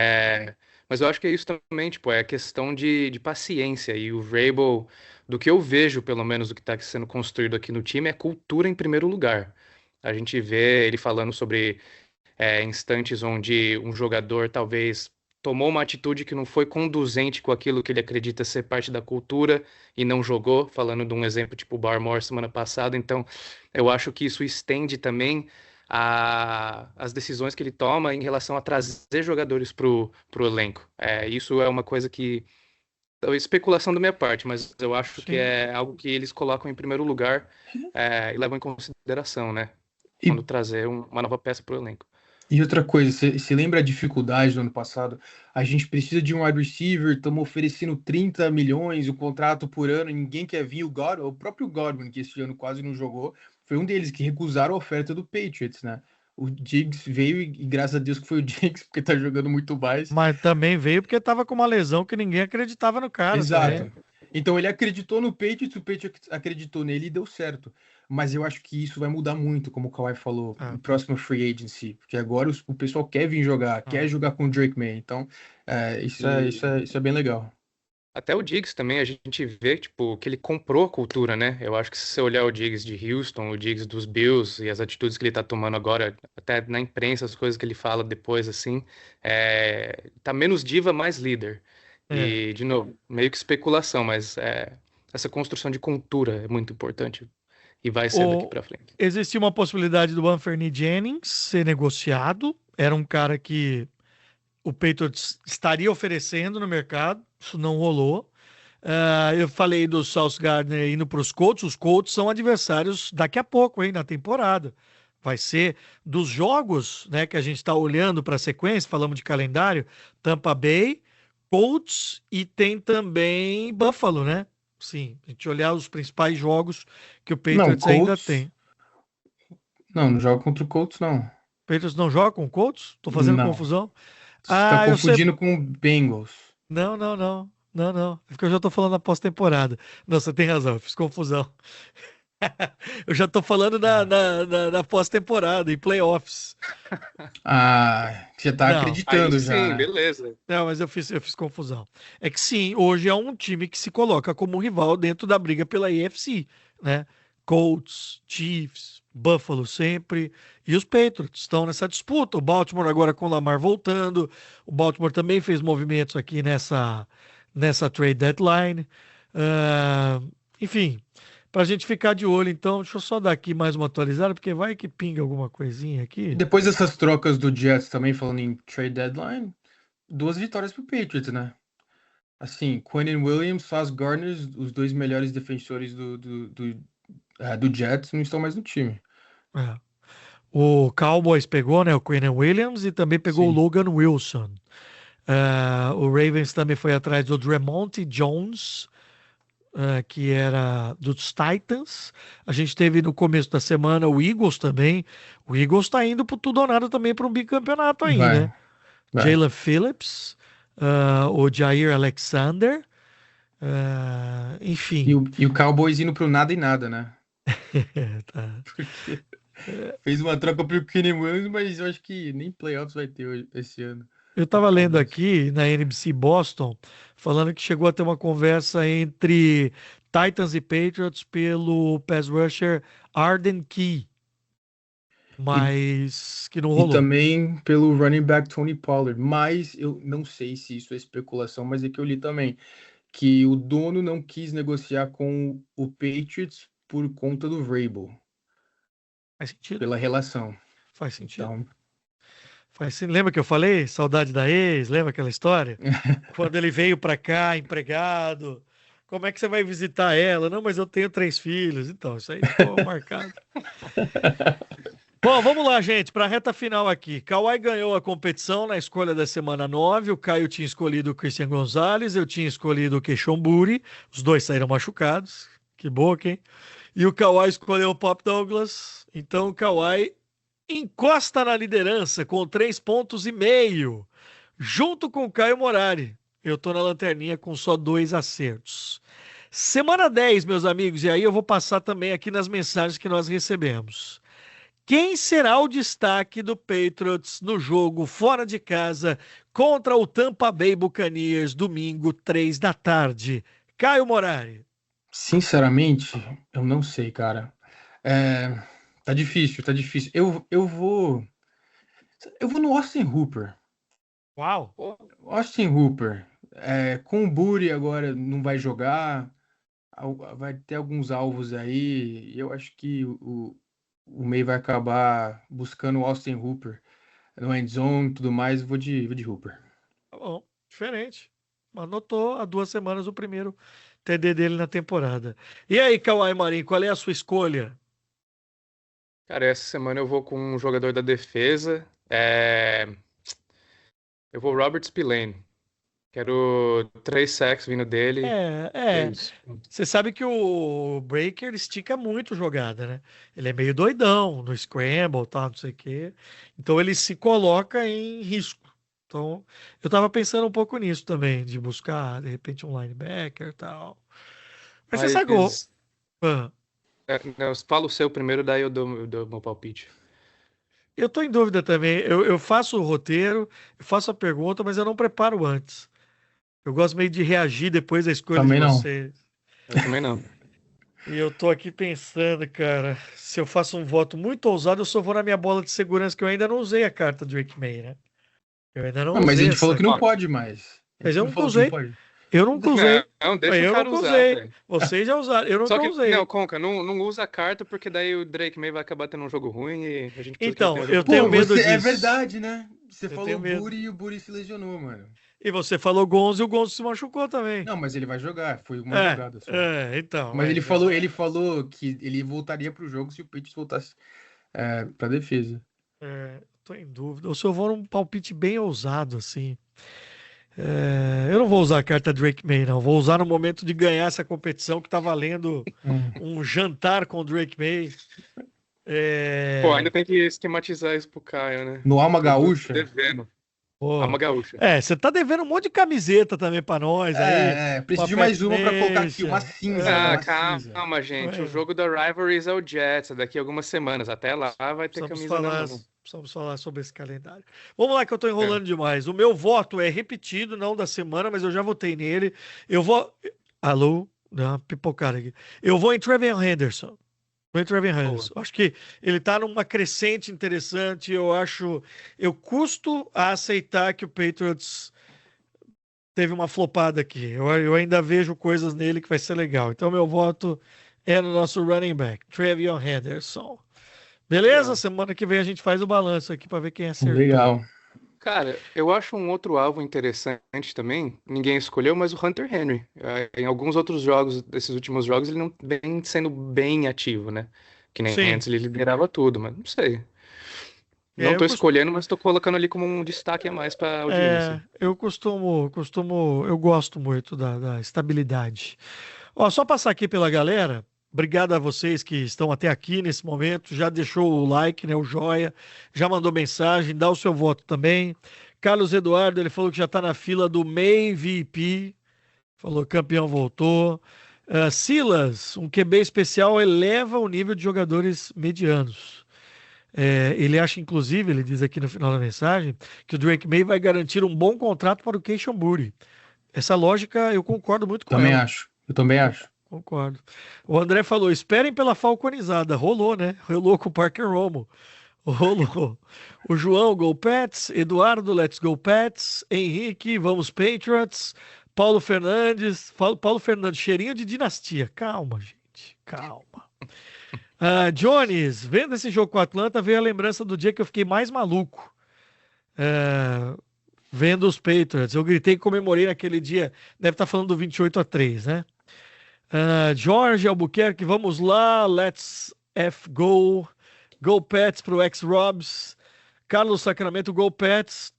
Mas eu acho que é isso também, tipo, é questão de paciência. E o Vrabel, do que eu vejo, pelo menos, do que está sendo construído aqui no time, é cultura em primeiro lugar. A gente vê ele falando sobre instantes onde um jogador talvez tomou uma atitude que não foi conduzente com aquilo que ele acredita ser parte da cultura e não jogou, falando de um exemplo tipo o Barmore semana passada. Então, eu acho que isso estende também as decisões que ele toma em relação a trazer jogadores para o elenco. Isso é uma coisa que especulação da minha parte, mas eu acho que Sim. é algo que eles colocam em primeiro lugar e levam em consideração, né? E, Quando trazer uma nova peça para o elenco. e outra coisa, você lembra a dificuldade do ano passado? A gente precisa de um wide receiver, estamos oferecendo 30 milhões, o contrato por ano, ninguém quer vir. O próprio Godwin, que esse ano quase não jogou, foi um deles que recusaram a oferta do Patriots, né? O Diggs veio e graças a Deus que foi o Diggs, porque tá jogando muito mais. Mas também veio porque tava com uma lesão que ninguém acreditava no cara também. Exato. Então ele acreditou no Patriots, o Patriots acreditou nele e deu certo. Mas eu acho que isso vai mudar muito, como o Kawhi falou, É. no próximo free agency, porque agora o pessoal quer vir jogar, quer jogar com o Drake May. Então, isso é bem legal. Até o Diggs também, a gente vê, tipo, que ele comprou a cultura, né? Eu acho que se você olhar o Diggs de Houston, o Diggs dos Bills e as atitudes que ele tá tomando agora, até na imprensa, as coisas que ele fala depois, assim, tá menos diva, mais líder. É. E, de novo, meio que especulação, mas essa construção de cultura é muito importante e vai ser daqui pra frente. Existia uma possibilidade do Anthony Jennings ser negociado. Era um cara que o Patriots estaria oferecendo no mercado. Isso não rolou. Eu falei do Sauce Gardner indo para os Colts. Os Colts são adversários daqui a pouco, hein, na temporada. Vai ser dos jogos, né, que a gente está olhando para a sequência, falamos de calendário, Tampa Bay, Colts e tem também Buffalo, né? Sim, a gente olhar os principais jogos que o Não, Patriots ainda Colts. tem. Não joga contra o Colts, não. O Patriots não joga com o Colts? Tô fazendo Não. confusão? Você tá Eu sei. confundindo com o Bengals. Não, não, não. Não, não. É porque eu já tô falando da pós-temporada. Não, você tem razão, eu fiz confusão. Eu já tô falando da pós-temporada, em playoffs. Você tá Não, Aí acreditando já, sim, né? beleza. não, mas eu fiz confusão. É que sim, hoje é um time que se coloca como rival dentro da briga pela AFC, né? Colts, Chiefs, Buffalo sempre, e os Patriots estão nessa disputa. O Baltimore agora com o Lamar voltando. O Baltimore também fez movimentos aqui nessa trade deadline. Ah, enfim, para a gente ficar de olho, então, deixa eu só dar aqui mais uma atualizada, porque vai que pinga alguma coisinha aqui. Depois dessas trocas do Jets também, falando em trade deadline, 2 vitórias pro Patriots, né? Assim, Quinnen Williams, Sauce Gardner, os dois melhores defensores do Jets, não estão mais no time. É. O Cowboys pegou, né, o Quinnen Williams e também pegou o Sim. Logan Wilson. O Ravens também foi atrás do Dremonte Jones, que era dos Titans. A gente teve no começo da semana o Eagles também. O Eagles está indo pro tudo ou nada também para um bicampeonato aí, né? Vai. Jalen Phillips, o Jair Alexander, Enfim. E o Cowboys indo pro nada e nada, né? Tá. Porque fez uma troca pro Kenny Williams, mas eu acho que nem playoffs vai ter esse ano. Eu O estava lendo Cowboys. aqui na NBC Boston, falando que chegou a ter uma conversa entre Titans e Patriots pelo pass rusher Arden Key, E, mas que não e rolou. também pelo running back Tony Pollard. Mas eu não sei se isso é especulação, mas é que eu li também que o dono não quis negociar com o Patriots por conta do Vrabel, Faz sentido? pela relação. Faz sentido. Então, Lembra que eu falei? Saudade da ex, lembra aquela história? Quando ele veio para cá, empregado, como é que você vai visitar ela? Não, mas eu tenho 3 filhos. Então, isso aí ficou marcado. Bom, vamos lá, gente, para a reta final aqui. Kawhi ganhou a competição na escolha da semana 9. O Caio tinha escolhido o Christian Gonzalez, eu tinha escolhido o Keishon Buri. Os dois saíram machucados. Que boca, hein? E o Kawhi escolheu o Pop Douglas. Então o Kawhi encosta na liderança com 3,5 pontos, junto com o Caio Morari. Eu tô na lanterninha com só 2 acertos. Semana 10, meus amigos, e aí eu vou passar também aqui nas mensagens que nós recebemos. Quem será o destaque do Patriots no jogo fora de casa contra o Tampa Bay Buccaneers, domingo, 3 da tarde? Caio Morari. sinceramente, eu não sei, cara. É, tá difícil, tá difícil. Eu vou no Austin Hooper. Uau! Austin Hooper. Com o Buri agora não vai jogar. Vai ter alguns alvos aí. E eu acho que o May vai acabar buscando o Austin Hooper no end zone e tudo mais. Vou de Hooper. Tá bom, diferente. Anotou há 2 semanas o primeiro TD dele na temporada. E aí, Kawhi Marinho, qual é a sua escolha? Cara, essa semana eu vou com um jogador da defesa. Eu vou Robert Spillane. Quero 3 sacks vindo dele. É, É é. isso. Você sabe que o Breaker estica muito jogada, né? Ele é meio doidão no scramble, tal, não sei o quê. Então ele se coloca em risco. Então, eu tava pensando um pouco nisso também, de buscar, de repente, um linebacker e tal. Mas você sagou. Mas Ah, não, fala o seu primeiro, daí eu dou meu palpite. eu tô em dúvida também. Eu faço o roteiro, eu faço a pergunta, mas eu não preparo antes. Eu gosto meio de reagir depois da escolha de Também não. vocês. Eu também não. E eu tô aqui pensando, cara, se eu faço um voto muito ousado, eu só vou na minha bola de segurança, que eu ainda não usei a carta Drake May, né? Eu ainda não Ah, mas a usei gente falou essa que não carta. pode mais. A Mas gente eu não nunca falou que não usei. pode. Eu nunca usei. Não, deixa o Eu cara nunca usar, usei. velho. Vocês já usaram. Eu Só nunca que, usei. não, Conca, não usa a carta, porque daí o Drake May vai acabar tendo um jogo ruim e a gente precisa que ele Então, tenha eu jogo tenho Pô, bom. medo é disso. verdade, né? Você Eu falou tenho medo. Buri e o Buri se lesionou, mano. E você falou Gonzo e o Gonzo se machucou também. Não, mas ele vai jogar. Foi uma jogada só. Então, Mas é. ele falou que ele voltaria pro jogo se o Patriots voltasse pra defesa. Tô em dúvida. Ou se eu vou num palpite bem ousado, assim. Eu não vou usar a carta Drake May, não. Vou usar no momento de ganhar essa competição que tá valendo um jantar com o Drake May. Pô, ainda tem que esquematizar isso pro Caio, né? No Alma Tô Gaúcha? devendo. Pô. Alma gaúcha. Você tá devendo um monte de camiseta também pra nós aí. Preciso Uma de Pet mais uma pra colocar aqui. Uma Nation. cinza, né? Ah, Uma cinza. calma, gente. O É. jogo da Rivalries é o Jets, é daqui a algumas semanas. Até lá vai ter Precisamos camisa na falar, mão. precisamos falar sobre esse calendário. Vamos lá que eu tô É. enrolando demais. O meu voto é repetido, não da semana, mas eu já votei nele. Eu vou. Alô? Deu uma pipocada aqui. Eu vou em Trevion Henderson. Vou em Trevion Henderson. Acho que ele tá numa crescente interessante. Eu custo a aceitar que o Patriots teve uma flopada aqui. Eu ainda vejo coisas nele que vai ser legal. Então, meu voto é no nosso running back, Trevion Henderson. Beleza? Legal. Semana que vem a gente faz o balanço aqui para ver quem acertou. Legal. Cara, eu acho um outro alvo interessante também. Ninguém escolheu, mas o Hunter Henry. Em alguns outros jogos, desses últimos jogos, ele não vem sendo bem ativo, né? Que nem Sim. antes ele liderava tudo, mas não sei. Não eu tô costumo- escolhendo, mas tô colocando ali como um destaque a mais pra audiência. eu gosto muito da estabilidade. Ó, só passar aqui pela galera. Obrigado a vocês que estão até aqui nesse momento. Já deixou o like, né, o joia, já mandou mensagem, dá o seu voto também. Carlos Eduardo, ele falou que já está na fila do MEI VP. Falou, campeão voltou. Silas, um QB especial eleva o nível de jogadores medianos. Ele acha, inclusive, ele diz aqui no final da mensagem, que o Drake May vai garantir um bom contrato para o Keishon Boutte. Essa lógica eu concordo muito com ela. Eu também acho. Concordo. O André falou, esperem pela falconizada. Rolou, né? Rolou com o Parker Romo. Rolou. O João, Go Pats. Eduardo, Let's Go Pats. Henrique, vamos Patriots. Paulo Fernandes, cheirinho de dinastia. Calma, gente, calma. Jones, vendo esse jogo com o Atlanta, veio a lembrança do dia que eu fiquei mais maluco. Vendo os Patriots. Eu gritei e comemorei naquele dia. Deve estar falando do 28-3, né? Jorge Albuquerque, vamos lá. Let's go. Go Pats pro ex-Robs. Carlos Sacramento, Go Pats.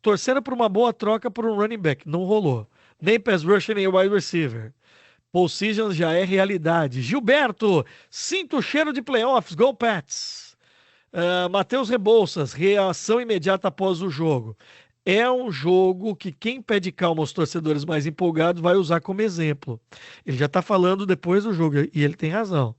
Torcendo por uma boa troca por um running back. Não rolou. Nem pass rusher, nem wide receiver. Postseason já é realidade. Gilberto, sinto o cheiro de playoffs. Go Pats. Matheus Rebouças, reação imediata após o jogo. É um jogo que quem pede calma aos torcedores mais empolgados vai usar como exemplo. Ele já está falando depois do jogo e ele tem razão.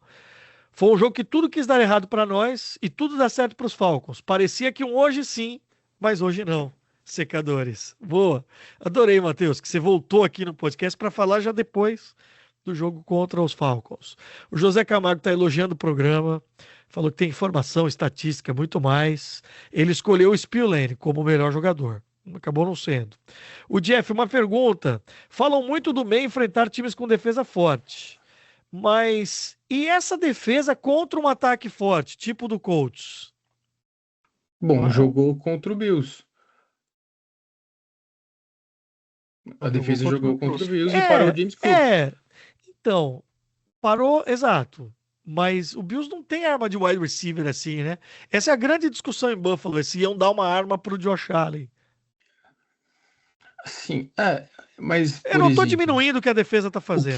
Foi um jogo que tudo quis dar errado para nós e tudo dá certo para os Falcons. Parecia que um hoje sim, mas hoje não. Secadores. Boa. Adorei, Matheus, que você voltou aqui no podcast para falar já depois do jogo contra os Falcons. O José Camargo está elogiando o programa, falou que tem informação, estatística, muito mais. Ele escolheu o Spillane como o melhor jogador. Acabou não sendo. O Jeff, uma pergunta. Falam muito do May enfrentar times com defesa forte. Mas e essa defesa contra um ataque forte, tipo do Colts? Bom, jogou contra o Bills. A defesa jogou contra o Bills e parou o James Cook. Então, parou, exato. Mas o Bills não tem arma de wide receiver assim, né? Essa é a grande discussão em Buffalo, se iam dar uma arma pro Josh Allen. Sim, mas eu não estou diminuindo o que a defesa está fazendo.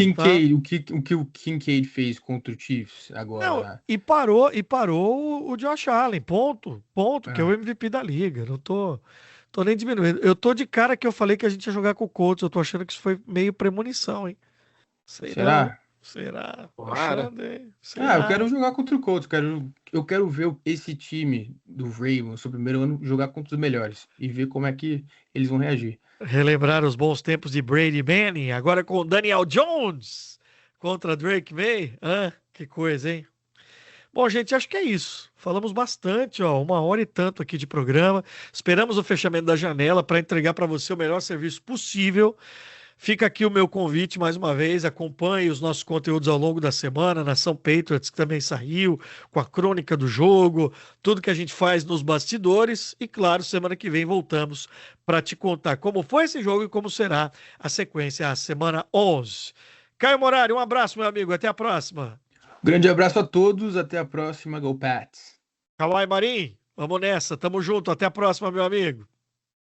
O que o Kincaid fez contra o Chiefs agora. Não, e parou o Josh Allen, ponto, que é o MVP da liga. Não tô nem diminuindo. Eu tô de cara que eu falei que a gente ia jogar com o Colts. Eu tô achando que isso foi meio premonição, hein? Será? Será? Eu quero jogar contra o Colts. Eu quero ver esse time do Ravens, seu primeiro ano, jogar contra os melhores e ver como é que eles vão reagir. Relembrar os bons tempos de Brady Manning, agora com Daniel Jones contra Drake May. Que coisa, hein? Bom, gente, acho que é isso. Falamos bastante, 1h e tanto aqui de programa. Esperamos o fechamento da janela para entregar para você o melhor serviço possível. Fica aqui o meu convite mais uma vez. Acompanhe os nossos conteúdos ao longo da semana, Nação Patriots, que também saiu, com a crônica do jogo, tudo que a gente faz nos bastidores. E, claro, semana que vem voltamos para te contar como foi esse jogo e como será a sequência, a semana 11. Caio Morari, um abraço, meu amigo. Até a próxima. Grande abraço a todos. Até a próxima. Go Pats. Kawhi Marim, vamos nessa. Tamo junto. Até a próxima, meu amigo.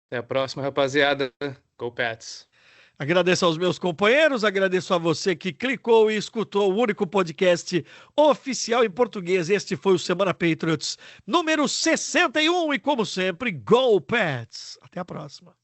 Até a próxima, rapaziada. Go Pats. Agradeço aos meus companheiros, agradeço a você que clicou e escutou o único podcast oficial em português. Este foi o Semana Patriots número 61 e, como sempre, Go Pats! Até a próxima.